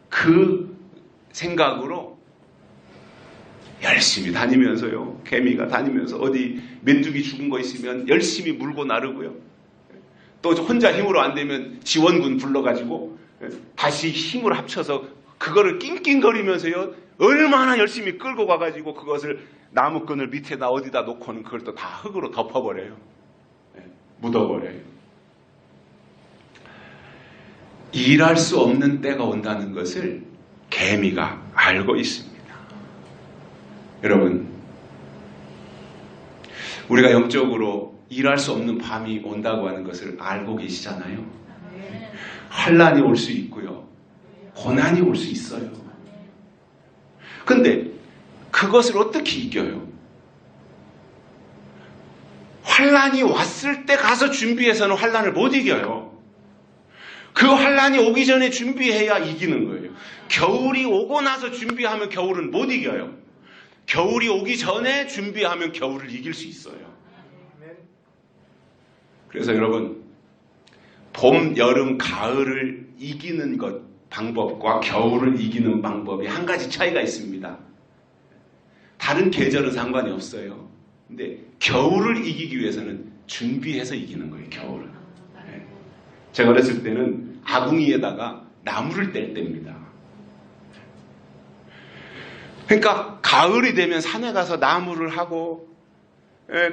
그 생각으로 열심히 다니면서요. 개미가 다니면서 어디 메뚜기 죽은 거 있으면 열심히 물고 나르고요. 또 혼자 힘으로 안 되면 지원군 불러가지고 다시 힘을 합쳐서 그거를 낑낑거리면서요. 얼마나 열심히 끌고 가가지고 그것을 나무끈을 밑에다 어디다 놓고는 그걸 또 다 흙으로 덮어버려요. 묻어버려요. 일할 수 없는 때가 온다는 것을 개미가 알고 있습니다. 여러분, 우리가 영적으로 일할 수 없는 밤이 온다고 하는 것을 알고 계시잖아요. 환난이 올 수 있고요. 고난이 올 수 있어요. 근데 그것을 어떻게 이겨요? 환난이 왔을 때 가서 준비해서는 환난을 못 이겨요. 그 환난이 오기 전에 준비해야 이기는 거예요. 겨울이 오고 나서 준비하면 겨울은 못 이겨요. 겨울이 오기 전에 준비하면 겨울을 이길 수 있어요. 그래서 여러분, 봄, 여름, 가을을 이기는 방법과 겨울을 이기는 방법이 한 가지 차이가 있습니다. 다른 계절은 상관이 없어요. 근데 겨울을 이기기 위해서는 준비해서 이기는 거예요. 겨울은. 제가 어렸을 때는 아궁이에다가 나무를 뗄 때입니다. 그러니까 가을이 되면 산에 가서 나무를 하고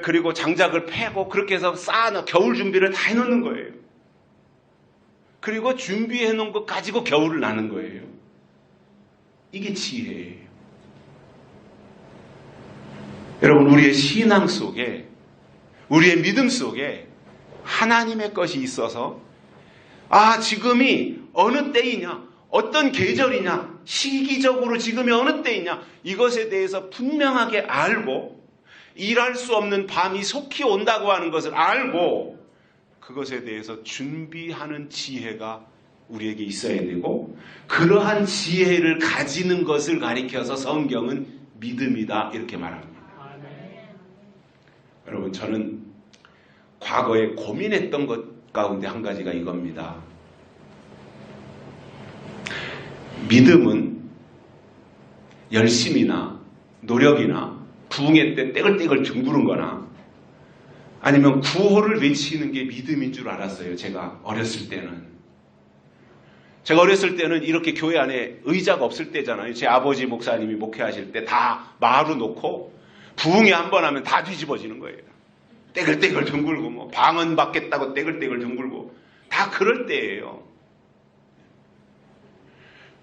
그리고 장작을 패고 그렇게 해서 쌓아놓은 겨울 준비를 다 해놓는 거예요. 그리고 준비해 놓은 것 가지고 겨울을 나는 거예요. 이게 지혜예요. 여러분, 우리의 신앙 속에, 우리의 믿음 속에 하나님의 것이 있어서 지금이 어느 때이냐, 어떤 계절이냐, 시기적으로 지금이 어느 때이냐, 이것에 대해서 분명하게 알고 일할 수 없는 밤이 속히 온다고 하는 것을 알고 그것에 대해서 준비하는 지혜가 우리에게 있어야 되고, 그러한 지혜를 가지는 것을 가리켜서 성경은 믿음이다 이렇게 말합니다. 여러분, 저는 과거에 고민했던 것 가운데 한 가지가 이겁니다. 믿음은 열심이나 노력이나 부흥회 때 떼글떼글 둥그른 거나 아니면 구호를 외치는 게 믿음인 줄 알았어요. 제가 어렸을 때는. 제가 어렸을 때는 이렇게 교회 안에 의자가 없을 때잖아요. 제 아버지 목사님이 목회하실 때 다 마루 놓고 부흥회 한 번 하면 다 뒤집어지는 거예요. 떼글떼글 둥글고 뭐 방언 받겠다고 떼글떼글 둥글고 다 그럴 때예요.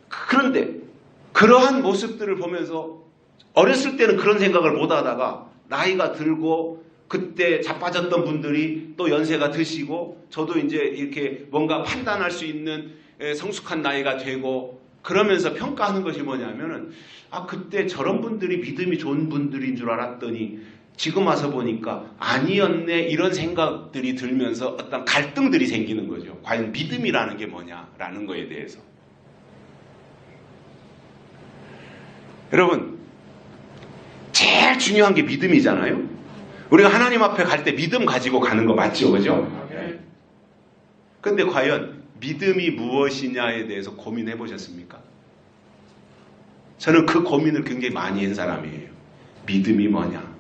그런데 그러한 모습들을 보면서 어렸을 때는 그런 생각을 못 하다가 나이가 들고 그때 자빠졌던 분들이 또 연세가 드시고 저도 이제 이렇게 뭔가 판단할 수 있는 성숙한 나이가 되고 그러면서 평가하는 것이 뭐냐면은 그때 저런 분들이 믿음이 좋은 분들인 줄 알았더니 지금 와서 보니까 아니었네 이런 생각들이 들면서 어떤 갈등들이 생기는 거죠. 과연 믿음이라는 게 뭐냐라는 거에 대해서. 여러분, 제일 중요한 게 믿음이잖아요. 우리가 하나님 앞에 갈 때 믿음 가지고 가는 거 맞죠? 그죠? 근데 과연 믿음이 무엇이냐에 대해서 고민해 보셨습니까? 저는 그 고민을 굉장히 많이 한 사람이에요. 믿음이 뭐냐?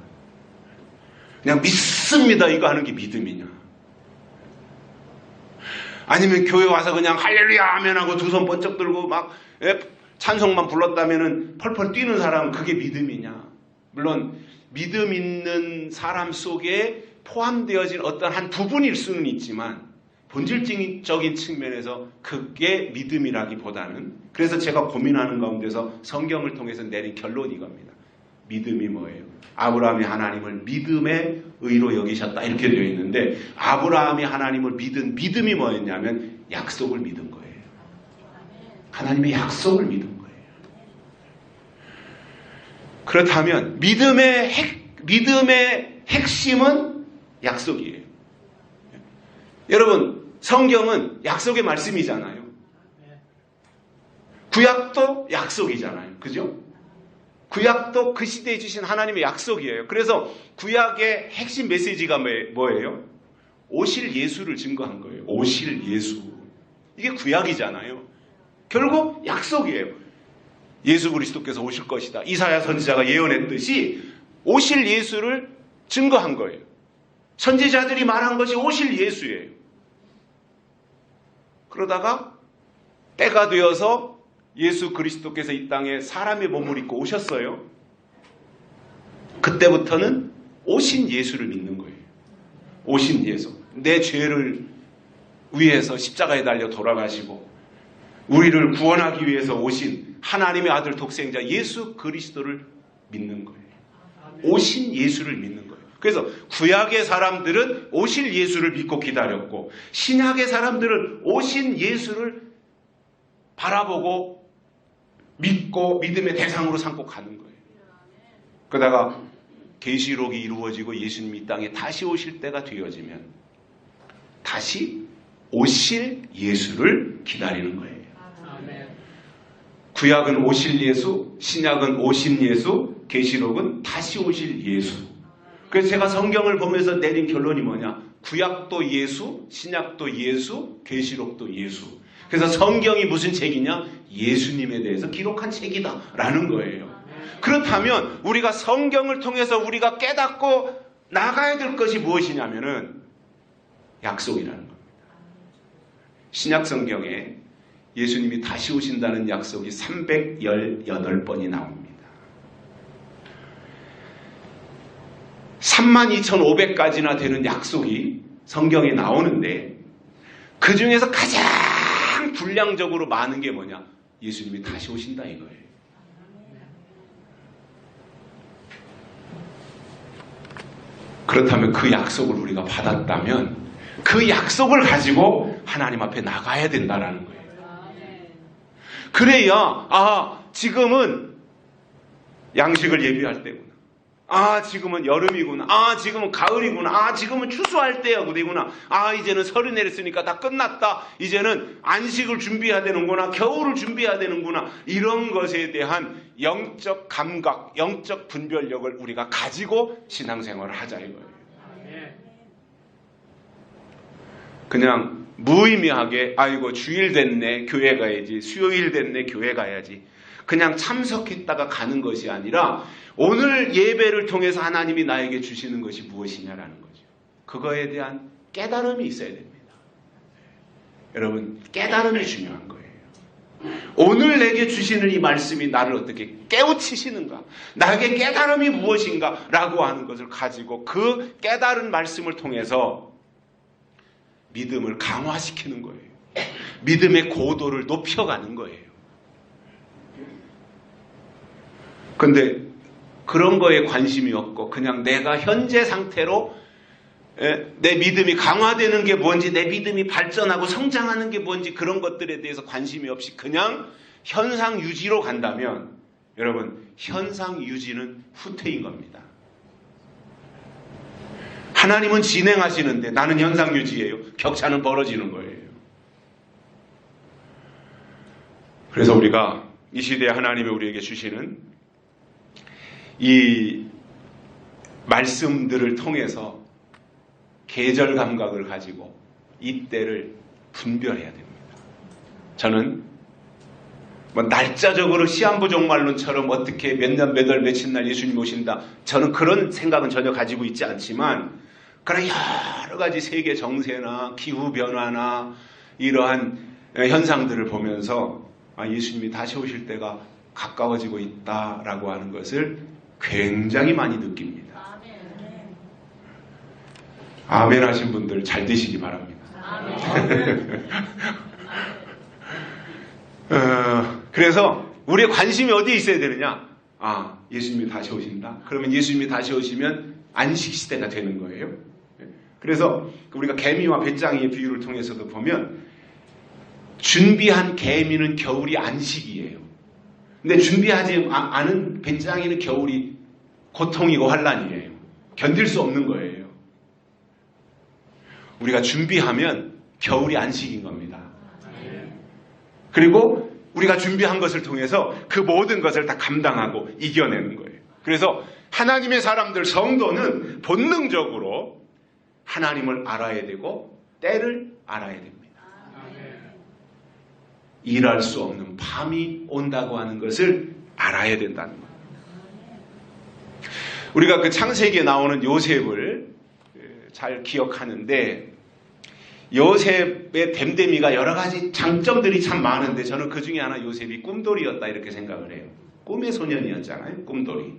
그냥 믿습니다 이거 하는 게 믿음이냐? 아니면 교회 와서 그냥 할렐루야 아멘 하고 두 손 번쩍 들고 막 찬송만 불렀다면은 펄펄 뛰는 사람은 그게 믿음이냐? 물론 믿음 있는 사람 속에 포함되어진 어떤 한 부분일 수는 있지만 본질적인 측면에서 그게 믿음이라기보다는, 그래서 제가 고민하는 가운데서 성경을 통해서 내린 결론이 이겁니다. 믿음이 뭐예요? 아브라함이 하나님을 믿음의 의로 여기셨다 이렇게 되어 있는데, 아브라함이 하나님을 믿은 믿음이 뭐였냐면 약속을 믿은 거예요. 하나님의 약속을 믿은 거예요. 그렇다면 믿음의 핵심은 약속이에요. 여러분, 성경은 약속의 말씀이잖아요. 구약도 약속이잖아요. 그죠? 구약도 그 시대에 주신 하나님의 약속이에요. 그래서 구약의 핵심 메시지가 뭐예요? 오실 예수를 증거한 거예요. 오실 예수. 이게 구약이잖아요. 결국 약속이에요. 예수 그리스도께서 오실 것이다. 이사야 선지자가 예언했듯이 오실 예수를 증거한 거예요. 선지자들이 말한 것이 오실 예수예요. 그러다가 때가 되어서 예수 그리스도께서 이 땅에 사람의 몸을 입고 오셨어요. 그때부터는 오신 예수를 믿는 거예요. 오신 예수. 내 죄를 위해서 십자가에 달려 돌아가시고 우리를 구원하기 위해서 오신 하나님의 아들 독생자 예수 그리스도를 믿는 거예요. 오신 예수를 믿는 거예요. 그래서 구약의 사람들은 오실 예수를 믿고 기다렸고, 신약의 사람들은 오신 예수를 바라보고 믿고 믿음의 대상으로 삼고 가는 거예요. 그러다가 계시록이 이루어지고 예수님이 이 땅에 다시 오실 때가 되어지면 다시 오실 예수를 기다리는 거예요. 구약은 오실 예수, 신약은 오신 예수, 계시록은 다시 오실 예수. 그래서 제가 성경을 보면서 내린 결론이 뭐냐? 구약도 예수, 신약도 예수, 계시록도 예수. 그래서 성경이 무슨 책이냐? 예수님에 대해서 기록한 책이다라는 거예요. 그렇다면 우리가 성경을 통해서 우리가 깨닫고 나가야 될 것이 무엇이냐면은 약속이라는 겁니다. 신약 성경에 예수님이 다시 오신다는 약속이 318번이 나옵니다. 32,500가지나 되는 약속이 성경에 나오는데 그 중에서 가장 분량적으로 많은 게 뭐냐? 예수님이 다시 오신다 이거예요. 그렇다면 그 약속을 우리가 받았다면 그 약속을 가지고 하나님 앞에 나가야 된다라는 거예요. 그래야 지금은 양식을 예비할 때구나. 지금은 여름이구나. 지금은 가을이구나. 지금은 추수할 때구나. 이제는 설이 내렸으니까 다 끝났다. 이제는 안식을 준비해야 되는구나. 겨울을 준비해야 되는구나. 이런 것에 대한 영적 감각, 영적 분별력을 우리가 가지고 신앙생활을 하자 이거예요. 그냥 무의미하게 주일 됐네 교회 가야지, 수요일 됐네 교회 가야지, 그냥 참석했다가 가는 것이 아니라 오늘 예배를 통해서 하나님이 나에게 주시는 것이 무엇이냐라는 거죠. 그거에 대한 깨달음이 있어야 됩니다. 여러분, 깨달음이 중요한 거예요. 오늘 내게 주시는 이 말씀이 나를 어떻게 깨우치시는가, 나에게 깨달음이 무엇인가 라고 하는 것을 가지고 그 깨달은 말씀을 통해서 믿음을 강화시키는 거예요. 믿음의 고도를 높여가는 거예요. 근데 그런 거에 관심이 없고 그냥 내가 현재 상태로 내 믿음이 강화되는 게 뭔지, 내 믿음이 발전하고 성장하는 게 뭔지 그런 것들에 대해서 관심이 없이 그냥 현상 유지로 간다면 여러분, 현상 유지는 후퇴인 겁니다. 하나님은 진행하시는데 나는 현상 유지예요. 격차는 벌어지는 거예요. 그래서 우리가 이 시대에 하나님이 우리에게 주시는 이 말씀들을 통해서 계절 감각을 가지고 이때를 분별해야 됩니다. 저는 날짜적으로 시한부 종말론처럼 어떻게 몇 년 몇 월 며칠 날 예수님 오신다, 저는 그런 생각은 전혀 가지고 있지 않지만 그런 여러 가지 세계 정세나 기후 변화나 이러한 현상들을 보면서 예수님이 다시 오실 때가 가까워지고 있다라고 하는 것을 굉장히 많이 느낍니다. 아멘 하신 분들 잘 되시기 바랍니다. 그래서 우리의 관심이 어디에 있어야 되느냐? 예수님이 다시 오신다. 그러면 예수님이 다시 오시면 안식 시대가 되는 거예요. 그래서 우리가 개미와 배짱이의 비유를 통해서도 보면 준비한 개미는 겨울이 안식이에요. 근데 준비하지 않은 배짱이는 겨울이 고통이고 환란이에요. 견딜 수 없는 거예요. 우리가 준비하면 겨울이 안식인 겁니다. 그리고 우리가 준비한 것을 통해서 그 모든 것을 다 감당하고 이겨내는 거예요. 그래서 하나님의 사람들, 성도는 본능적으로 하나님을 알아야 되고 때를 알아야 됩니다. 일할 수 없는 밤이 온다고 하는 것을 알아야 된다는 거예요. 우리가 그 창세기에 나오는 요셉을 잘 기억하는데 요셉의 됨됨이가 여러 가지 장점들이 참 많은데 저는 그 중에 하나 요셉이 꿈돌이였다 이렇게 생각을 해요. 꿈의 소년이었잖아요. 꿈돌이.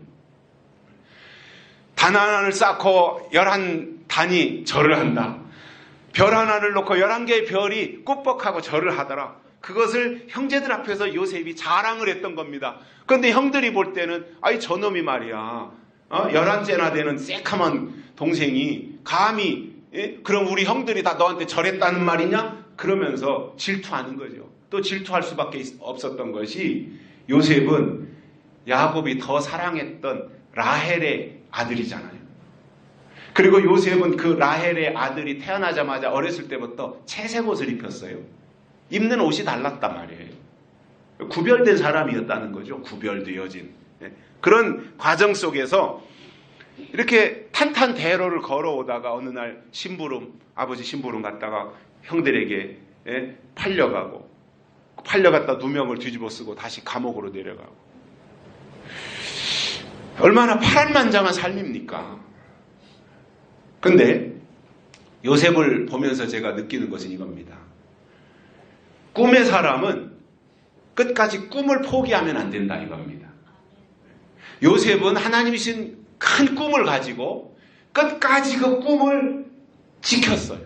단 하나를 쌓고 11단이 절을 한다. 별 하나를 놓고 11개의 별이 꾸벅하고 절을 하더라. 그것을 형제들 앞에서 요셉이 자랑을 했던 겁니다. 그런데 형들이 볼 때는 저놈이 말이야 11째나 되는 새카만 동생이 감히 그럼 우리 형들이 다 너한테 절했다는 말이냐? 그러면서 질투하는 거죠. 또 질투할 수밖에 없었던 것이 요셉은 야곱이 더 사랑했던 라헬의 아들이잖아요. 그리고 요셉은 그 라헬의 아들이 태어나자마자 어렸을 때부터 채색 옷을 입혔어요. 입는 옷이 달랐단 말이에요. 구별된 사람이었다는 거죠. 구별되어진. 그런 과정 속에서 이렇게 탄탄대로를 걸어오다가 어느 날 아버지 심부름 갔다가 형들에게 팔려갔다 누명을 뒤집어 쓰고 다시 감옥으로 내려가고. 얼마나 파란만장한 삶입니까? 근데 요셉을 보면서 제가 느끼는 것은 이겁니다. 꿈의 사람은 끝까지 꿈을 포기하면 안 된다 이겁니다. 요셉은 하나님이 주신 큰 꿈을 가지고 끝까지 그 꿈을 지켰어요.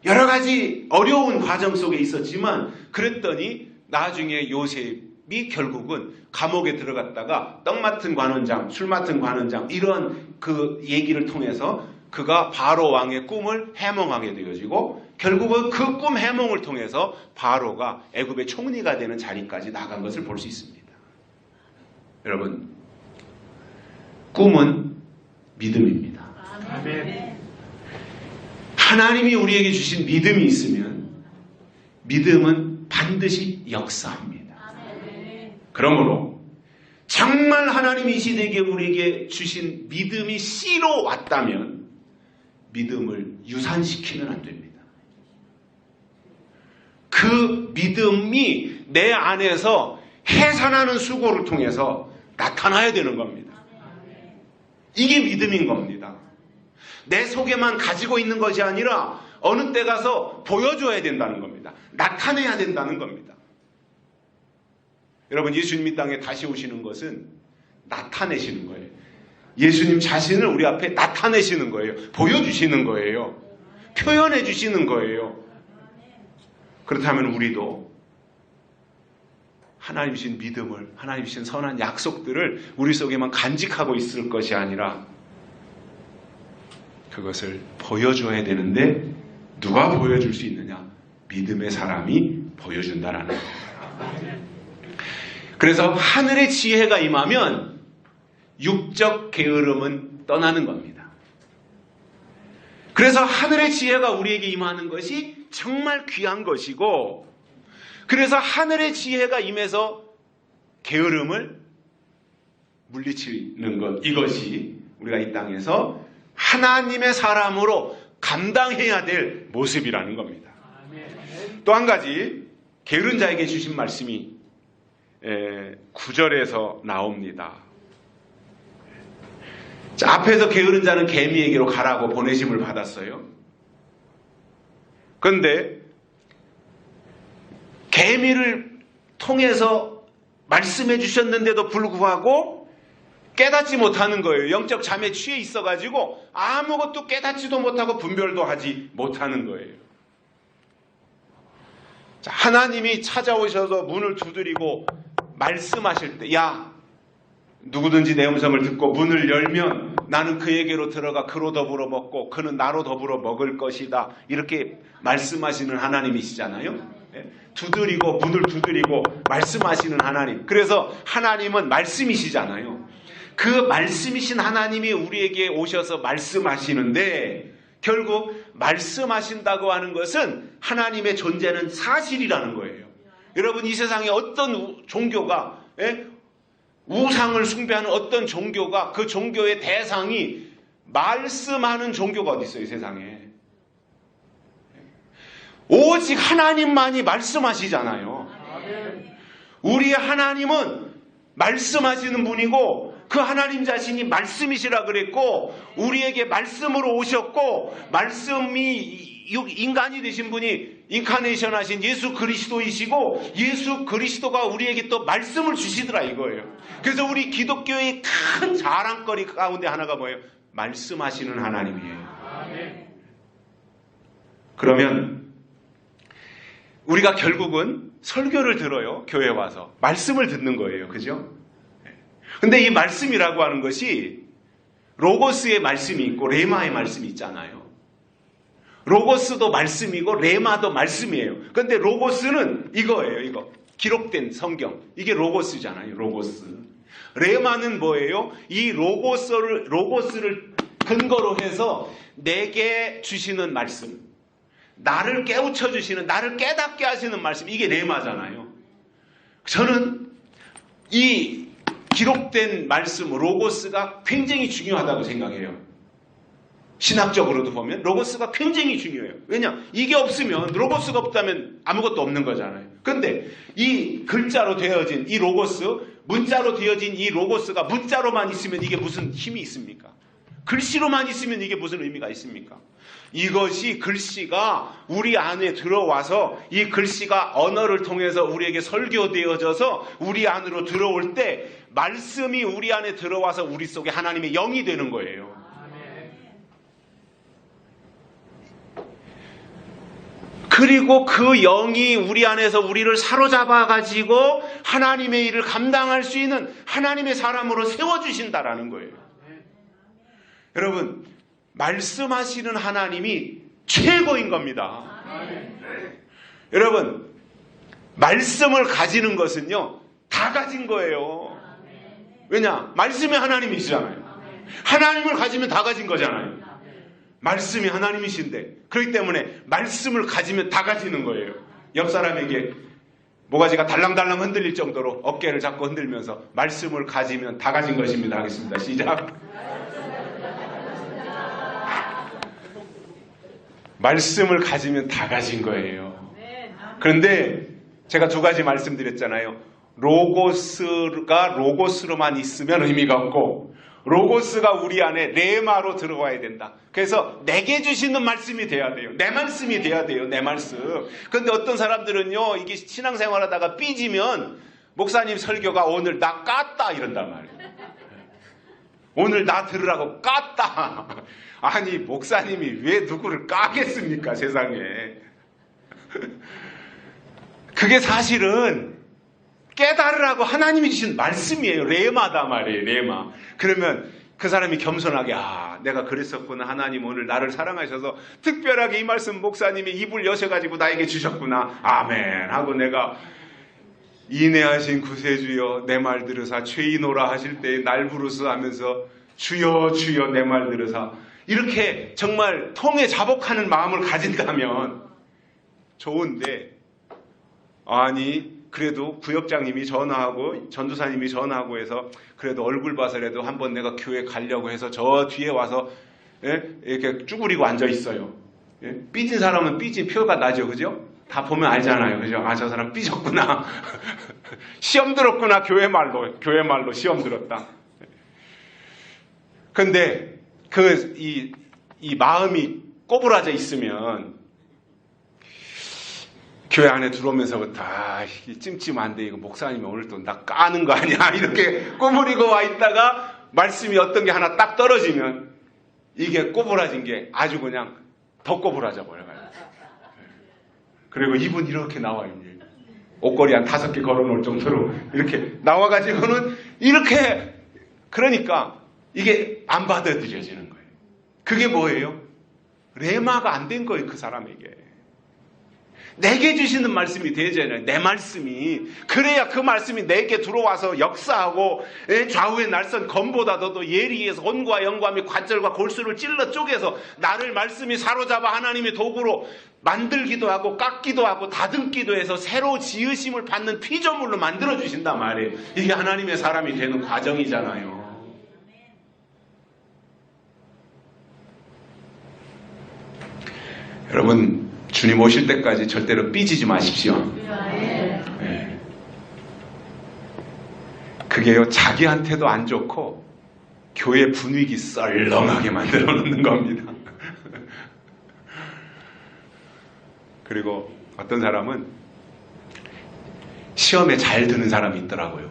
여러 가지 어려운 과정 속에 있었지만 그랬더니 나중에 요셉이 결국은 감옥에 들어갔다가 떡 맡은 관원장, 술 맡은 관원장 이런 그 얘기를 통해서 그가 바로 왕의 꿈을 해몽하게 되어지고 결국은 그 꿈 해몽을 통해서 바로가 애굽의 총리가 되는 자리까지 나간 것을 볼 수 있습니다. 여러분, 꿈은 믿음입니다. 하나님이 우리에게 주신 믿음이 있으면 믿음은 반드시 역사합니다. 그러므로 정말 하나님이 이 시대에 우리에게 주신 믿음이 씨로 왔다면 믿음을 유산시키면 안 됩니다. 그 믿음이 내 안에서 해산하는 수고를 통해서 나타나야 되는 겁니다. 이게 믿음인 겁니다. 내 속에만 가지고 있는 것이 아니라 어느 때 가서 보여줘야 된다는 겁니다. 나타내야 된다는 겁니다. 여러분, 예수님 이 땅에 다시 오시는 것은 나타내시는 거예요. 예수님 자신을 우리 앞에 나타내시는 거예요. 보여주시는 거예요. 표현해 주시는 거예요. 그렇다면 우리도 하나님 주신 믿음을, 하나님 주신 선한 약속들을 우리 속에만 간직하고 있을 것이 아니라 그것을 보여줘야 되는데 누가 보여줄 수 있느냐? 믿음의 사람이 보여준다라는 겁니다. 그래서 하늘의 지혜가 임하면 육적 게으름은 떠나는 겁니다. 그래서 하늘의 지혜가 우리에게 임하는 것이 정말 귀한 것이고, 그래서 하늘의 지혜가 임해서 게으름을 물리치는 것, 이것이 우리가 이 땅에서 하나님의 사람으로 감당해야 될 모습이라는 겁니다. 또 한 가지 게으른 자에게 주신 말씀이 9절에서 나옵니다. 자, 앞에서 게으른 자는 개미에게로 가라고 보내심을 받았어요. 그런데 개미를 통해서 말씀해 주셨는데도 불구하고 깨닫지 못하는 거예요. 영적 잠에 취해 있어가지고 아무것도 깨닫지도 못하고 분별도 하지 못하는 거예요. 자, 하나님이 찾아오셔서 문을 두드리고 말씀하실 때, 야, 누구든지 내 음성을 듣고 문을 열면 나는 그에게로 들어가 그로 더불어 먹고 그는 나로 더불어 먹을 것이다. 이렇게 말씀하시는 하나님이시잖아요. 두드리고 문을 두드리고 말씀하시는 하나님. 그래서 하나님은 말씀이시잖아요. 그 말씀이신 하나님이 우리에게 오셔서 말씀하시는데, 결국 말씀하신다고 하는 것은 하나님의 존재는 사실이라는 거예요. 여러분, 이 세상에 어떤 종교가, 우상을 숭배하는 어떤 종교가, 그 종교의 대상이 말씀하는 종교가 어디 있어요, 이 세상에. 오직 하나님만이 말씀하시잖아요. 우리의 하나님은 말씀하시는 분이고, 그 하나님 자신이 말씀이시라 그랬고, 우리에게 말씀으로 오셨고, 말씀이 인간이 되신 분이 인카네이션 하신 예수 그리스도이시고, 예수 그리스도가 우리에게 또 말씀을 주시더라 이거예요. 그래서 우리 기독교의 큰 자랑거리 가운데 하나가 뭐예요? 말씀하시는 하나님이에요. 그러면 우리가 결국은 설교를 들어요. 교회 와서 말씀을 듣는 거예요. 그죠? 근데 이 말씀이라고 하는 것이 로고스의 말씀이 있고 레마의 말씀이 있잖아요. 로고스도 말씀이고 레마도 말씀이에요. 근데 로고스는 이거예요. 이거 기록된 성경, 이게 로고스잖아요. 로고스. 레마는 뭐예요? 이 로고스를 근거로 해서 내게 주시는 말씀, 나를 깨우쳐 주시는, 나를 깨닫게 하시는 말씀, 이게 레마잖아요. 저는 이 기록된 말씀, 로고스가 굉장히 중요하다고 생각해요. 신학적으로도 보면 로고스가 굉장히 중요해요. 왜냐? 이게 없으면, 로고스가 없다면 아무것도 없는 거잖아요. 그런데 이 글자로 되어진 이 로고스, 문자로 되어진 이 로고스가 문자로만 있으면 이게 무슨 힘이 있습니까? 글씨로만 있으면 이게 무슨 의미가 있습니까? 이것이 글씨가 우리 안에 들어와서 이 글씨가 언어를 통해서 우리에게 설교되어져서 우리 안으로 들어올 때 말씀이 우리 안에 들어와서 우리 속에 하나님의 영이 되는 거예요. 그리고 그 영이 우리 안에서 우리를 사로잡아 가지고 하나님의 일을 감당할 수 있는 하나님의 사람으로 세워주신다라는 거예요. 여러분, 말씀하시는 하나님이 최고인 겁니다. 여러분, 말씀을 가지는 것은요, 다 가진 거예요. 왜냐? 말씀이 하나님이시잖아요. 하나님을 가지면 다 가진 거잖아요. 말씀이 하나님이신데, 그렇기 때문에 말씀을 가지면 다 가지는 거예요. 옆 사람에게 모가지가 달랑달랑 흔들릴 정도로 어깨를 잡고 흔들면서 말씀을 가지면 다 가진 것입니다. 하겠습니다. 시작. 말씀을 가지면 다 가진 거예요. 그런데 제가 두 가지 말씀드렸잖아요. 로고스가 로고스로만 있으면 의미가 없고, 로고스가 우리 안에 레마로 들어와야 된다. 그래서 내게 주시는 말씀이 돼야 돼요. 내 말씀이 돼야 돼요. 내 말씀. 그런데 어떤 사람들은요, 이게 신앙생활 하다가 삐지면 목사님 설교가 오늘 나 깠다 이런단 말이에요. 오늘 나 들으라고 깠다. 아니, 목사님이 왜 누구를 까겠습니까, 세상에. 그게 사실은 깨달으라고 하나님이 주신 말씀이에요. 레마다 말이에요. 레마. 그러면 그 사람이 겸손하게, 내가 그랬었구나. 하나님 오늘 나를 사랑하셔서 특별하게 이 말씀 목사님이 입을 여셔가지고 나에게 주셨구나. 아멘 하고, 내가 인내하신 구세주여 내 말 들으사 죄인오라 하실 때 날 부르사 하면서 주여 주여 내 말 들으사, 이렇게 정말 통에 자복하는 마음을 가진다면 좋은데, 아니 그래도 구역장님이 전화하고 전도사님이 전화하고 해서 그래도 얼굴 봐서라도 한번 내가 교회 가려고 해서 저 뒤에 와서 이렇게 쭈그리고 앉아 있어요. 삐진 사람은 삐진 표가 나죠, 그죠? 다 보면 알잖아요, 그죠? 저 사람 삐졌구나. 시험 들었구나. 교회 말로 시험 들었다. 근데 이 마음이 꼬부라져 있으면 교회 안에 들어오면서부터 이게 찜찜한데 이거 목사님이 오늘 또 나 까는 거 아니야, 이렇게 꼬부리고 와 있다가 말씀이 어떤 게 하나 딱 떨어지면 이게 꼬부라진 게 아주 그냥 더 꼬부라져 버려요. 그리고 입은 이렇게 나와요. 옷걸이 한 5개 걸어놓을 정도로 이렇게 나와가지고는 이렇게, 그러니까 이게 안 받아들여지는 거예요. 그게 뭐예요? 레마가 안 된 거예요, 그 사람에게. 내게 주시는 말씀이 되잖아요. 내 말씀이. 그래야 그 말씀이 내게 들어와서 역사하고, 좌우의 날선 검보다 더 예리해서 혼과 영과 및 관절과 골수를 찔러 쪼개서 나를 말씀이 사로잡아 하나님의 도구로 만들기도 하고 깎기도 하고 다듬기도 해서 새로 지으심을 받는 피조물로 만들어 주신단 말이에요. 이게 하나님의 사람이 되는 과정이잖아요. 여러분, 주님 오실 때까지 절대로 삐지지 마십시오. 네. 그게요, 자기한테도 안 좋고 교회 분위기 썰렁하게 만들어 놓는 겁니다. 그리고 어떤 사람은 시험에 잘 드는 사람이 있더라고요.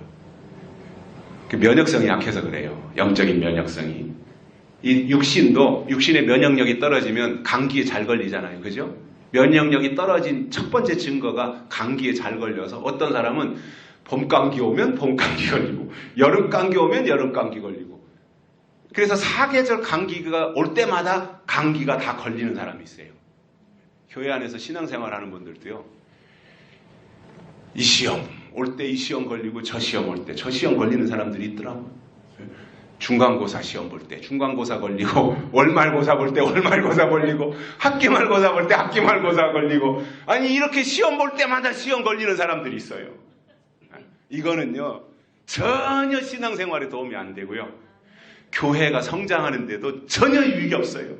그 면역성이 약해서 그래요. 영적인 면역성이. 이 육신의 면역력이 떨어지면 감기에 잘 걸리잖아요. 그죠? 면역력이 떨어진 첫 번째 증거가 감기에 잘 걸려서 어떤 사람은 봄 감기 오면 봄 감기 걸리고 여름 감기 오면 여름 감기 걸리고, 그래서 사계절 감기가 올 때마다 감기가 다 걸리는 사람이 있어요. 교회 안에서 신앙생활하는 분들도요, 이 시험 올 때 이 시험 걸리고 저 시험 올 때 저 시험 걸리는 사람들이 있더라고요. 중간고사 시험 볼 때 중간고사 걸리고, 월말고사 볼 때 월말고사 걸리고, 학기말고사 볼 때 학기말고사 걸리고, 아니 이렇게 시험 볼 때마다 시험 걸리는 사람들이 있어요. 이거는요 전혀 신앙생활에 도움이 안 되고요, 교회가 성장하는데도 전혀 유익이 없어요.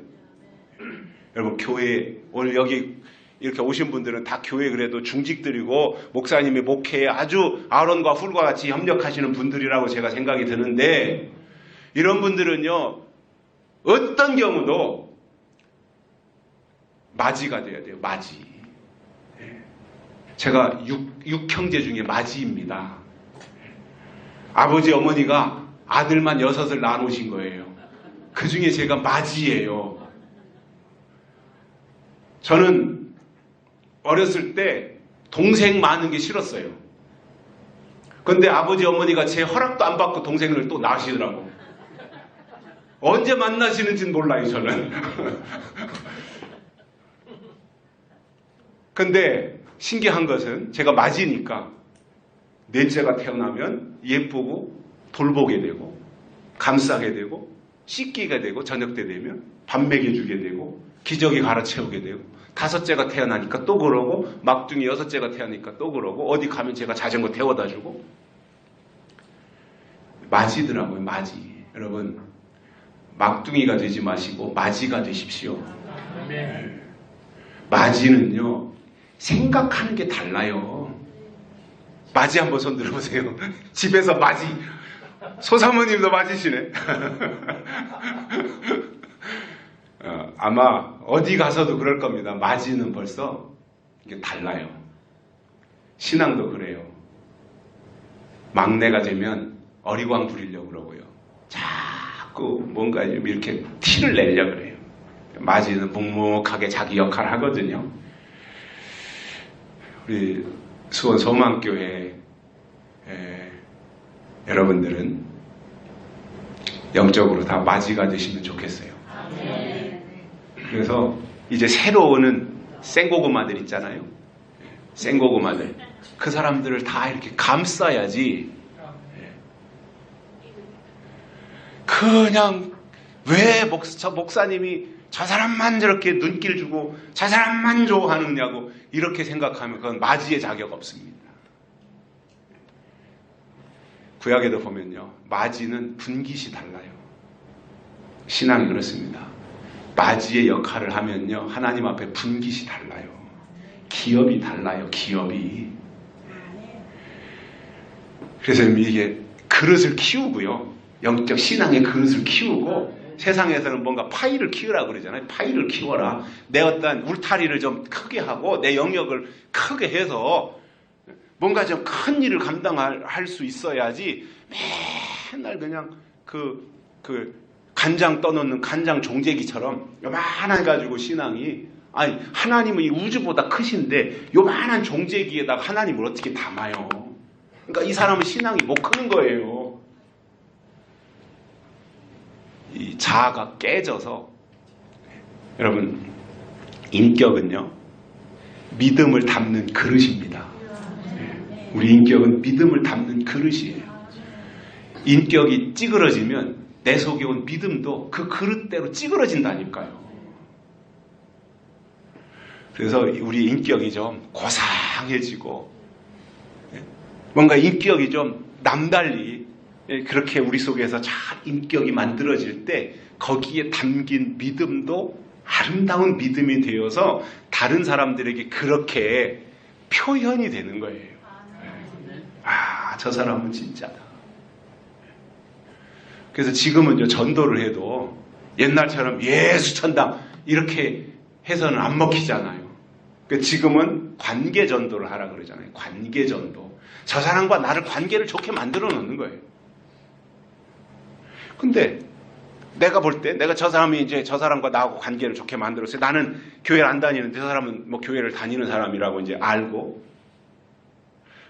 여러분, 교회 오늘 여기 이렇게 오신 분들은 다 교회 그래도 중직들이고 목사님이 목회에 아주 아론과 훌과 같이 협력하시는 분들이라고 제가 생각이 드는데, 이런 분들은요 어떤 경우도 맞이가 돼야 돼요. 맞이. 제가 6형제 중에 맞이입니다. 아버지 어머니가 아들만 6을 낳아놓으신 거예요. 그 중에 제가 맞이예요. 저는 어렸을 때 동생 많은 게 싫었어요. 그런데 아버지 어머니가 제 허락도 안 받고 동생을 또 낳으시더라고. 언제 만나시는지는 몰라요, 저는. 근데 신기한 것은 제가 맞이니까 넷째가 태어나면 예쁘고 돌보게 되고 감싸게 되고 씻기게 되고 저녁 때 되면 밥 먹여주게 되고 기저귀 갈아채우게 되고 다섯째가 태어나니까 또 그러고 막둥이 여섯째가 태어나니까 또 그러고 어디 가면 제가 자전거 태워다 주고 맞이더라고요. 맞이. 여러분 막둥이가 되지 마시고 맞이가 되십시오. 맞이는요 생각하는 게 달라요. 맞이 한번 손 들어보세요. 집에서 맞이. 소사모님도 맞으시네. 아마 어디 가서도 그럴 겁니다. 맞이는 벌써 이게 달라요. 신앙도 그래요. 막내가 되면 어리광 부리려고 그러고요. 자꾸 뭔가 이렇게 티를 내려고 그래요. 맞이는 묵묵하게 자기 역할을 하거든요. 우리 수원 소망교회 여러분들은 영적으로 다 맞이가 되시면 좋겠어요. 그래서 이제 새로 오는 생고구마들 있잖아요. 생고구마들. 그 사람들을 다 이렇게 감싸야지. 그냥 왜 목사님이 저 사람만 저렇게 눈길 주고 저 사람만 좋아하느냐고 이렇게 생각하면 그건 맞이의 자격 없습니다. 구약에도 보면요. 맞이는 분깃이 달라요. 신앙이 그렇습니다. 맞이의 역할을 하면요. 하나님 앞에 분깃이 달라요. 기업이 달라요. 기업이. 그래서 이게 그릇을 키우고요. 영적 신앙의 그릇을 키우고 세상에서는 뭔가 파이를 키우라고 그러잖아요. 파이를 키워라. 내 어떤 울타리를 좀 크게 하고 내 영역을 크게 해서 뭔가 좀 큰 일을 감당할 수 있어야지 맨날 그냥 그 간장 떠놓는 간장 종재기처럼 요만해 가지고 신앙이 아니 하나님은 이 우주보다 크신데 요만한 종재기에다가 하나님을 어떻게 담아요. 그러니까 이 사람은 신앙이 못 크는 거예요. 이 자아가 깨져서 여러분 인격은요 믿음을 담는 그릇입니다. 우리 인격은 믿음을 담는 그릇이에요. 인격이 찌그러지면 내 속에 온 믿음도 그 그릇대로 찌그러진다니까요. 그래서 우리 인격이 좀 고상해지고 뭔가 인격이 좀 남달리 그렇게 우리 속에서 잘 인격이 만들어질 때 거기에 담긴 믿음도 아름다운 믿음이 되어서 다른 사람들에게 그렇게 표현이 되는 거예요. 아, 저 사람은 진짜다. 그래서 지금은 전도를 해도 옛날처럼 예수천당 이렇게 해서는 안 먹히잖아요. 그러니까 지금은 관계 전도를 하라 그러잖아요. 관계 전도. 저 사람과 나를 관계를 좋게 만들어 놓는 거예요. 근데 내가 볼 때 내가 저 사람이 이제 저 사람과 나하고 관계를 좋게 만들었어요. 나는 교회를 안 다니는데 저 사람은 뭐 교회를 다니는 사람이라고 이제 알고.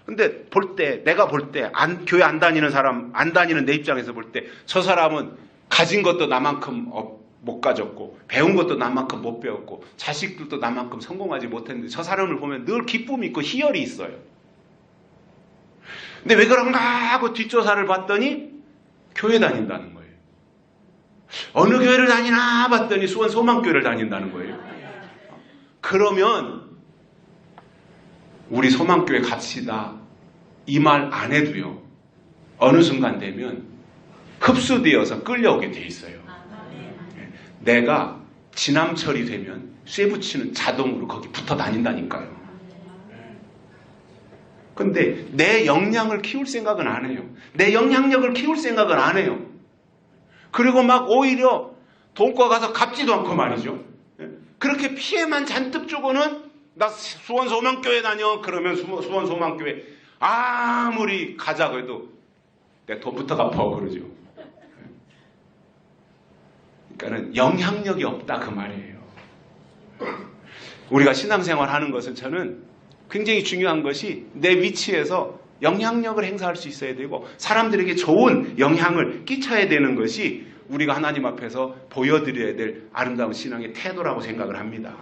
근데 볼 때 내가 볼 때 교회 안 다니는 사람 안 다니는 내 입장에서 볼 때 저 사람은 가진 것도 나만큼 못 가졌고 배운 것도 나만큼 못 배웠고 자식들도 나만큼 성공하지 못했는데 저 사람을 보면 늘 기쁨이 있고 희열이 있어요. 근데 왜 그런가 하고 뒷조사를 봤더니 교회 다닌다는 거예요. 어느 교회를 다니나 봤더니 수원 소망교회를 다닌다는 거예요. 그러면 우리 소망교회 갑시다 이 말 안 해도요 어느 순간 되면 흡수되어서 끌려오게 돼 있어요. 내가 지남철이 되면 쇠붙이는 자동으로 거기 붙어 다닌다니까요. 근데 내 역량을 키울 생각은 안 해요. 내 영향력을 키울 생각은 안 해요. 그리고 막 오히려 돈과 가서 갚지도 않고 말이죠. 그렇게 피해만 잔뜩 주고는 나 수원 소망교회 다녀. 그러면 수원 소망교회 아무리 가자고 해도 내 돈부터 갚아 그러죠. 그러니까는 영향력이 없다 그 말이에요. 우리가 신앙생활 하는 것은 저는 굉장히 중요한 것이 내 위치에서 영향력을 행사할 수 있어야 되고 사람들에게 좋은 영향을 끼쳐야 되는 것이 우리가 하나님 앞에서 보여드려야 될 아름다운 신앙의 태도라고 생각을 합니다.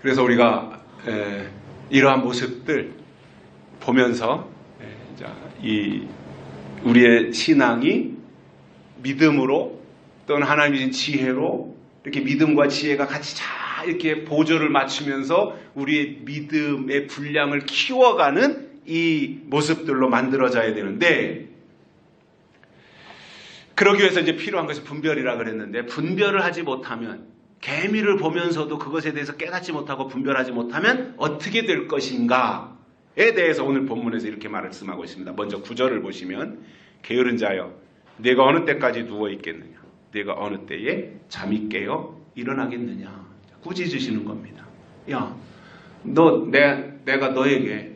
그래서 우리가 이러한 모습들 보면서 우리의 신앙이 믿음으로 또는 하나님이 주신 지혜로 이렇게 믿음과 지혜가 같이 잘 이렇게 보조를 맞추면서 우리의 믿음의 분량을 키워가는 이 모습들로 만들어져야 되는데, 그러기 위해서 이제 필요한 것이 분별이라 그랬는데, 분별을 하지 못하면, 계미를 보면서도 그것에 대해서 깨닫지 못하고 분별하지 못하면 어떻게 될 것인가에 대해서 오늘 본문에서 이렇게 말씀하고 있습니다. 먼저 9절을 보시면, 게으른 자여 내가 어느 때까지 누워 있겠느냐, 내가 어느 때에 잠이 깨어 일어나겠느냐. 꾸짖으시는 겁니다. 야, 내가 너에게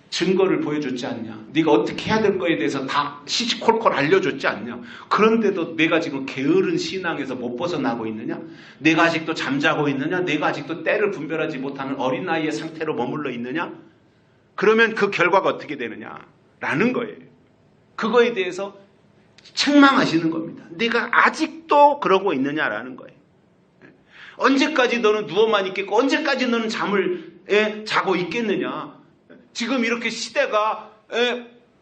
증거를 보여줬지 않냐? 네가 어떻게 해야 될 거에 대해서 다 시시콜콜 알려줬지 않냐? 그런데도 내가 지금 게으른 신앙에서 못 벗어나고 있느냐? 내가 아직도 잠자고 있느냐? 내가 아직도 때를 분별하지 못하는 어린 나이의 상태로 머물러 있느냐? 그러면 그 결과가 어떻게 되느냐? 라는 거예요. 그거에 대해서 책망하시는 겁니다. 네가 아직도 그러고 있느냐라는 거예요. 언제까지 너는 누워만 있겠고 언제까지 너는 잠을 자고 있겠느냐? 지금 이렇게 시대가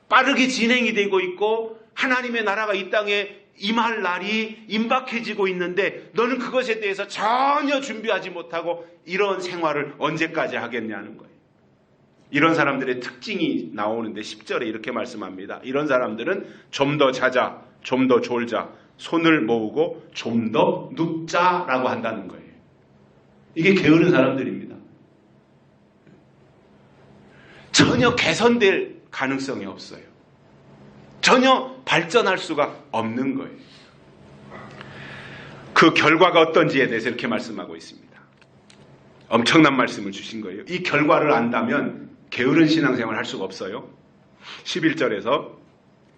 빠르게 진행이 되고 있고 하나님의 나라가 이 땅에 임할 날이 임박해지고 있는데 너는 그것에 대해서 전혀 준비하지 못하고 이런 생활을 언제까지 하겠냐는 거예요. 이런 사람들의 특징이 나오는데 10절에 이렇게 말씀합니다. 이런 사람들은 좀 더 자자, 좀 더 졸자, 손을 모으고 좀 더 눕자라고 한다는 거예요. 이게 게으른 사람들입니다. 전혀 개선될 가능성이 없어요. 전혀 발전할 수가 없는 거예요. 그 결과가 어떤지에 대해서 이렇게 말씀하고 있습니다. 엄청난 말씀을 주신 거예요. 이 결과를 안다면 게으른 신앙생활을 할 수가 없어요. 11절에서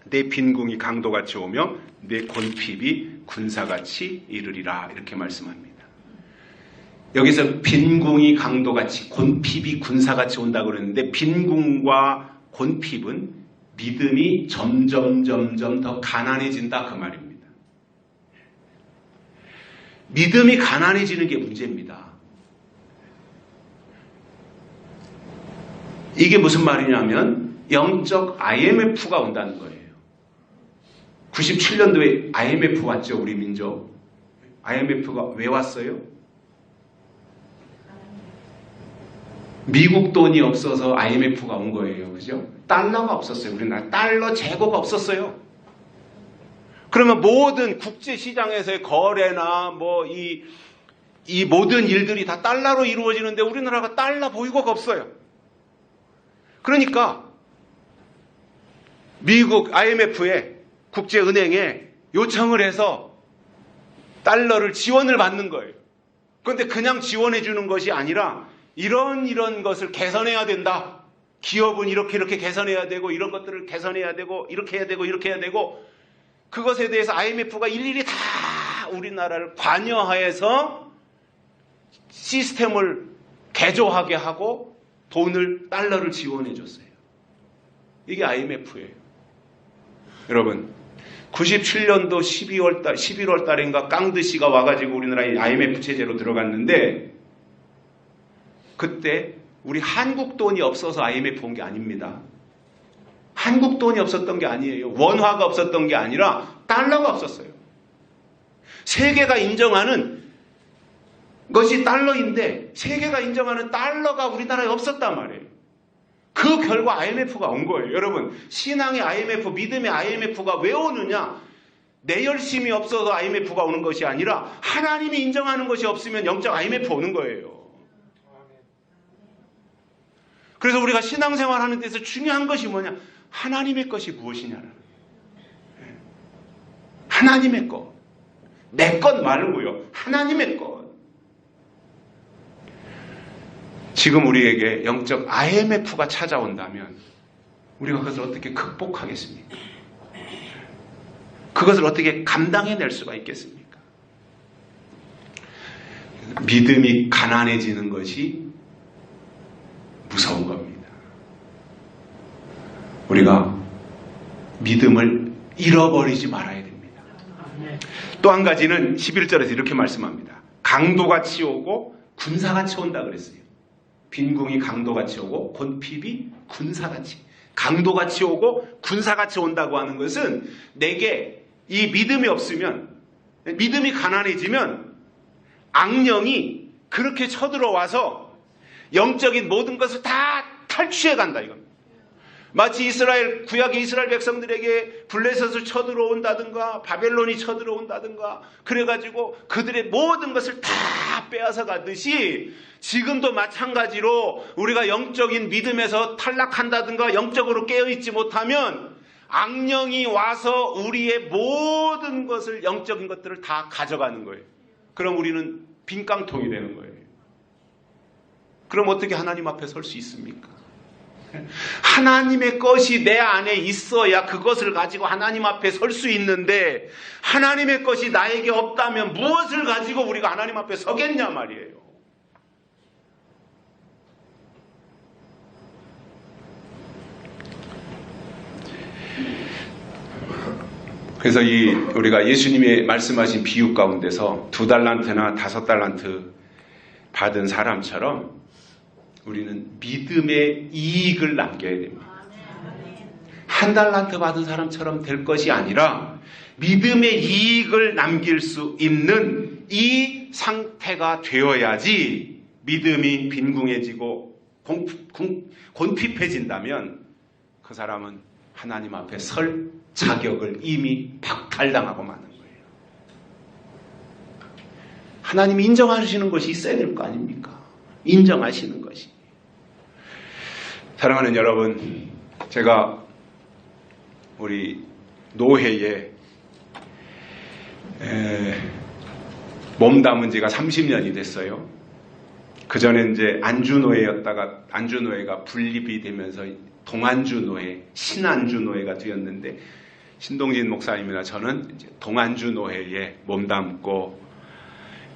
내 빈궁이 강도같이 오며 내 곤핍이 군사같이 이르리라 이렇게 말씀합니다. 여기서 빈궁이 강도같이, 곤핍이 군사같이 온다고 그러는데 빈궁과 곤핍은 믿음이 점점 더 가난해진다 그 말입니다. 믿음이 가난해지는 게 문제입니다. 이게 무슨 말이냐면 영적 IMF가 온다는 거예요. 97년도에 IMF 왔죠, 우리 민족. IMF가 왜 왔어요? 미국 돈이 없어서 IMF가 온 거예요. 그죠? 달러가 없었어요. 우리나라 달러 재고가 없었어요. 그러면 모든 국제시장에서의 거래나 이 모든 일들이 다 달러로 이루어지는데 우리나라가 달러 보유고가 없어요. 그러니까 미국 IMF에 국제은행에 요청을 해서 달러를 지원을 받는 거예요. 그런데 그냥 지원해 주는 것이 아니라 이런 것을 개선해야 된다. 기업은 이렇게 개선해야 되고 이런 것들을 개선해야 되고 이렇게 해야 되고 그것에 대해서 IMF가 일일이 다 우리나라를 관여하여서 시스템을 개조하게 하고 달러를 지원해 줬어요. 이게 IMF예요. 여러분 97년도 11월 달인가 깡드 씨가 와가지고 우리나라에 IMF 체제로 들어갔는데 그때 우리 한국 돈이 없어서 IMF 온 게 아닙니다. 한국 돈이 없었던 게 아니에요. 원화가 없었던 게 아니라 달러가 없었어요. 세계가 인정하는 것이 달러인데 세계가 인정하는 달러가 우리나라에 없었단 말이에요. 그 결과 IMF가 온 거예요. 여러분 신앙의 IMF, 믿음의 IMF가 왜 오느냐? 내 열심이 없어서 IMF가 오는 것이 아니라 하나님이 인정하는 것이 없으면 영적 IMF 오는 거예요. 그래서 우리가 신앙생활 하는 데서 중요한 것이 뭐냐? 하나님의 것이 무엇이냐는 거예요. 하나님의 것. 내 것 말고요. 하나님의 것. 지금 우리에게 영적 IMF가 찾아온다면 우리가 그것을 어떻게 극복하겠습니까? 그것을 어떻게 감당해낼 수가 있겠습니까? 믿음이 가난해지는 것이 무서운 겁니다. 우리가 믿음을 잃어버리지 말아야 됩니다. 또 한 가지는 11절에서 이렇게 말씀합니다. 강도같이 오고 군사같이 온다 그랬어요. 빈궁이 강도같이 오고 곤핍이 군사같이, 강도같이 오고 군사같이 온다고 하는 것은 내게 이 믿음이 없으면, 믿음이 가난해지면 악령이 그렇게 쳐들어와서 영적인 모든 것을 다 탈취해 간다 이겁니다. 마치 구약의 이스라엘 백성들에게 블레셋을 쳐들어온다든가 바벨론이 쳐들어온다든가 그래가지고 그들의 모든 것을 다 빼앗아 가듯이 지금도 마찬가지로 우리가 영적인 믿음에서 탈락한다든가 영적으로 깨어있지 못하면 악령이 와서 우리의 모든 것을, 영적인 것들을 다 가져가는 거예요. 그럼 우리는 빈깡통이 되는 거예요. 그럼 어떻게 하나님 앞에 설 수 있습니까? 하나님의 것이 내 안에 있어야 그것을 가지고 하나님 앞에 설 수 있는데, 하나님의 것이 나에게 없다면 무엇을 가지고 우리가 하나님 앞에 서겠냐 말이에요. 그래서 우리가 예수님이 말씀하신 비유 가운데서 2달란트나 5달란트 받은 사람처럼 우리는 믿음의 이익을 남겨야 됩니다. 1달란트 받은 사람처럼 될 것이 아니라 믿음의 이익을 남길 수 있는 이 상태가 되어야지 믿음이 빈궁해지고 곤핍해진다면 그 사람은 하나님 앞에 설 자격을 이미 박탈당하고 마는 거예요. 하나님이 인정하시는 것이 있어야 될 거 아닙니까? 인정하시는 것이. 사랑하는 여러분, 제가 우리 노회에 몸담은 지가 30년이 됐어요. 그 전에 이제 안주노회였다가 안주노회가 분립이 되면서 동안주노회, 신안주노회가 되었는데, 신동진 목사님이나 저는 이제 동안주노회에 몸담고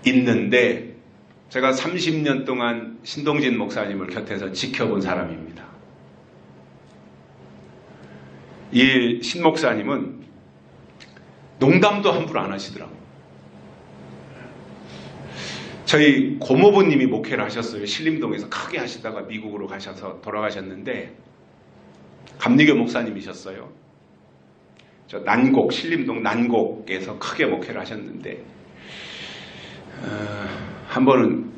있는데, 제가 30년 동안 신동진 목사님을 곁에서 지켜본 사람입니다. 이 신 목사님은 농담도 함부로 안 하시더라고요. 저희 고모부님이 목회를 하셨어요. 신림동에서 크게 하시다가 미국으로 가셔서 돌아가셨는데, 감리교 목사님이셨어요. 저 난곡, 신림동 난곡에서 크게 목회를 하셨는데, 한 번은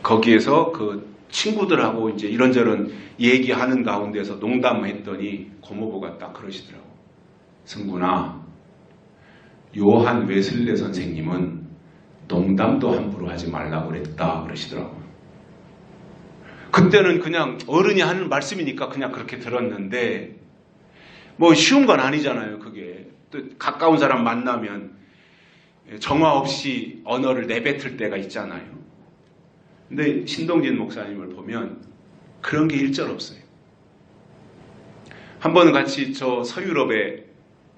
거기에서 그 친구들하고 이제 이런저런 얘기하는 가운데서 농담했더니 고모부가 딱 그러시더라고. 승구나, 요한 웨슬레 선생님은 농담도 함부로 하지 말라고 그랬다 그러시더라고요. 그때는 그냥 어른이 하는 말씀이니까 그냥 그렇게 들었는데, 뭐 쉬운 건 아니잖아요. 그게 또 가까운 사람 만나면 정화 없이 언어를 내뱉을 때가 있잖아요. 근데 신동진 목사님을 보면 그런 게 일절 없어요. 한 번은 같이 저 서유럽에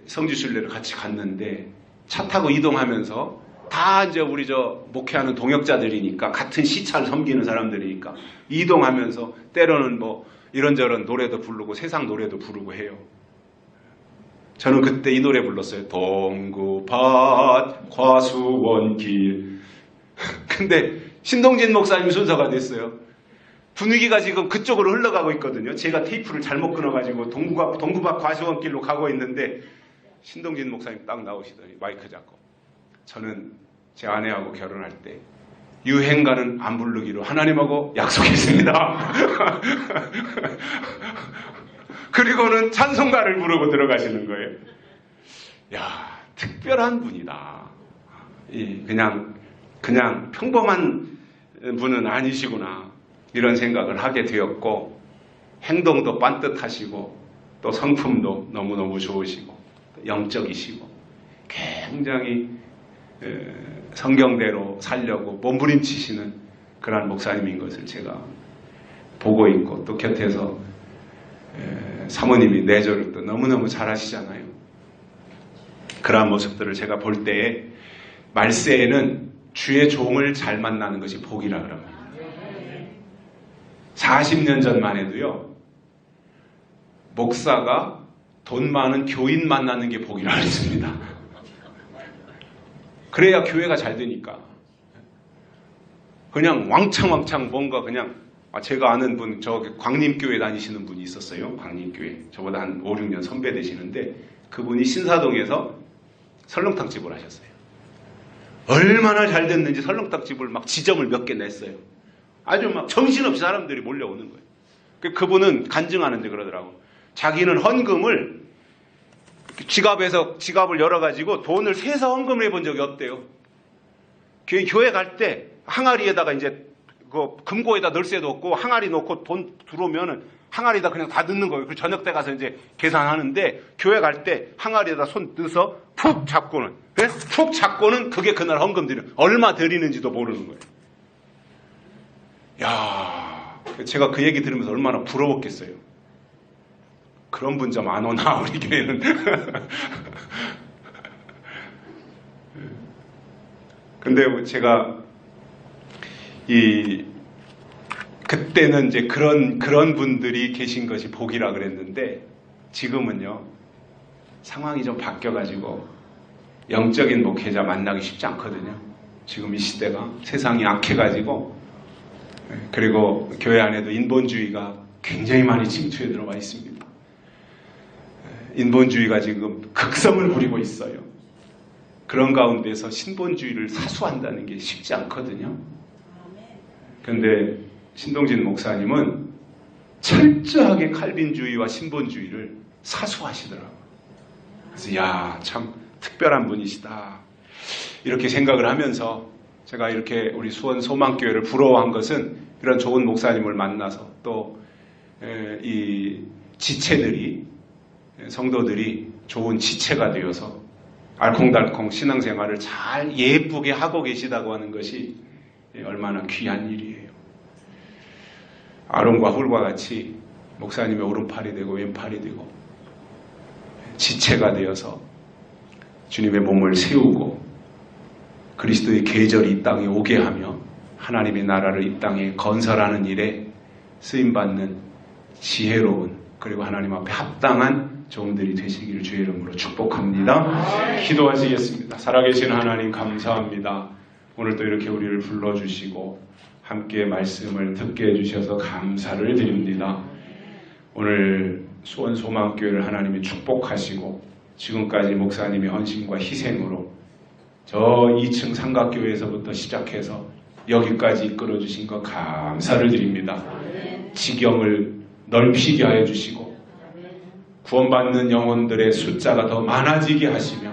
성지순례를 같이 갔는데, 차 타고 이동하면서 다 이제 우리 저 목회하는 동역자들이니까, 같은 시차를 섬기는 사람들이니까 이동하면서 때로는 뭐 이런저런 노래도 부르고 세상 노래도 부르고 해요. 저는 그때 이 노래 불렀어요. 동구밭 과수원길. 근데 신동진 목사님 순서가 됐어요. 분위기가 지금 그쪽으로 흘러가고 있거든요. 제가 테이프를 잘못 끊어가지고 동구밭 과수원길로 가고 있는데, 신동진 목사님 딱 나오시더니 마이크 잡고, 저는 제 아내하고 결혼할 때 유행가는 안 부르기로 하나님하고 약속했습니다. 그리고는 찬송가를 부르고 들어가시는 거예요. 야, 특별한 분이다. 그냥 평범한 분은 아니시구나, 이런 생각을 하게 되었고, 행동도 반듯하시고 또 성품도 너무너무 좋으시고 영적이시고 굉장히 성경대로 살려고 몸부림치시는 그러한 목사님인 것을 제가 보고 있고, 또 곁에서 사모님이 내조를 또 너무너무 잘하시잖아요. 그러한 모습들을 제가 볼 때에 말세에는 주의 종을 잘 만나는 것이 복이라 그럽니다. 40년 전만 해도요, 목사가 돈 많은 교인 만나는 게 복이라 그랬습니다. 그래야 교회가 잘 되니까. 그냥 왕창 뭔가 그냥 제가 아는 분, 저 광림교회 다니시는 분이 있었어요. 광림교회. 저보다 한 5, 6년 선배 되시는데 그분이 신사동에서 설렁탕집을 하셨어요. 얼마나 잘 됐는지 설렁탕집을 막 지점을 몇 개 냈어요. 아주 막 정신없이 사람들이 몰려오는 거예요. 그분은 간증하는데 그러더라고. 자기는 헌금을 지갑을 열어가지고 돈을 세서 헌금을 해본 적이 없대요. 교회 갈 때 항아리에다가 이제 그 금고에다 넣을 새도 없고 항아리 놓고 돈 들어오면은 항아리에다 그냥 다 넣는 거예요. 그리고 저녁 때 가서 이제 계산하는데 교회 갈 때 항아리에다 손 넣어서 푹 잡고는 그게 그날 헌금 드리는 얼마 드리는지도 모르는 거예요. 야, 제가 그 얘기 들으면서 얼마나 부러웠겠어요. 그런 분 좀 안 오나 우리 교회는. 근데 제가 그때는 이제 그런 분들이 계신 것이 복이라 그랬는데 지금은요 상황이 좀 바뀌어가지고 영적인 목회자 만나기 쉽지 않거든요. 지금 이 시대가 세상이 악해가지고 그리고 교회 안에도 인본주의가 굉장히 많이 침투해 들어와 있습니다. 인본주의가 지금 극성을 부리고 있어요. 그런 가운데서 신본주의를 사수한다는 게 쉽지 않거든요. 그런데 신동진 목사님은 철저하게 칼빈주의와 신본주의를 사수하시더라고요. 그래서 야, 참 특별한 분이시다. 이렇게 생각을 하면서 제가 이렇게 우리 수원 소망교회를 부러워한 것은 이런 좋은 목사님을 만나서 또 이 지체들이 성도들이 좋은 지체가 되어서 알콩달콩 신앙생활을 잘 예쁘게 하고 계시다고 하는 것이 얼마나 귀한 일이에요. 아론과 훌과 같이 목사님의 오른팔이 되고 왼팔이 되고 지체가 되어서 주님의 몸을 세우고 그리스도의 계절이 이 땅에 오게 하며 하나님의 나라를 이 땅에 건설하는 일에 쓰임받는 지혜로운 그리고 하나님 앞에 합당한 종들이 되시기를 주의 이름으로 축복합니다. 기도하시겠습니다. 살아계신 하나님 감사합니다. 오늘 또 이렇게 우리를 불러주시고 함께 말씀을 듣게 해주셔서 감사를 드립니다. 오늘 수원 소망교회를 하나님이 축복하시고 지금까지 목사님의 헌신과 희생으로 저 2층 삼각교회에서부터 시작해서 여기까지 이끌어주신 것 감사를 드립니다. 지경을 넓히게 하여 주시고 구원받는 영혼들의 숫자가 더 많아지게 하시며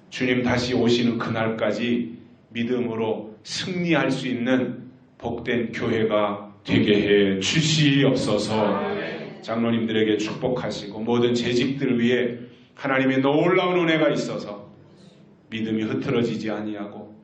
주님 다시 오시는 그날까지 믿음으로 승리할 수 있는 복된 교회가 되게 해 주시옵소서. 장로님들에게 축복하시고 모든 재직들 위해 하나님의 놀라운 은혜가 있어서 믿음이 흐트러지지 아니하고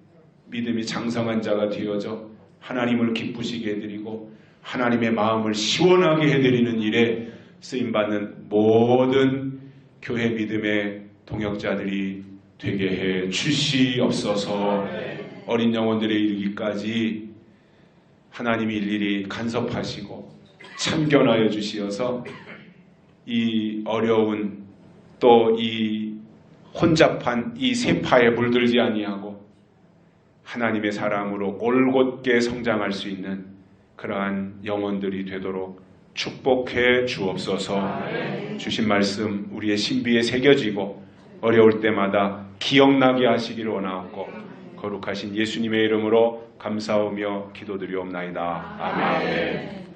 믿음이 장성한 자가 되어져 하나님을 기쁘시게 해드리고 하나님의 마음을 시원하게 해드리는 일에 쓰임받는 모든 교회 믿음의 동역자들이 되게 해 주시옵소서. 어린 영혼들에 이르기까지 하나님이 일일이 간섭하시고 참견하여 주시어서 이 어려운 또 이 혼잡한 이 세파에 물들지 아니하고 하나님의 사람으로 올곧게 성장할 수 있는 그러한 영혼들이 되도록 축복해 주옵소서. 주신 말씀 우리의 신비에 새겨지고 어려울 때마다 기억나게 하시기를 원하옵고 거룩하신 예수님의 이름으로 감사하며 기도드리옵나이다. 아멘.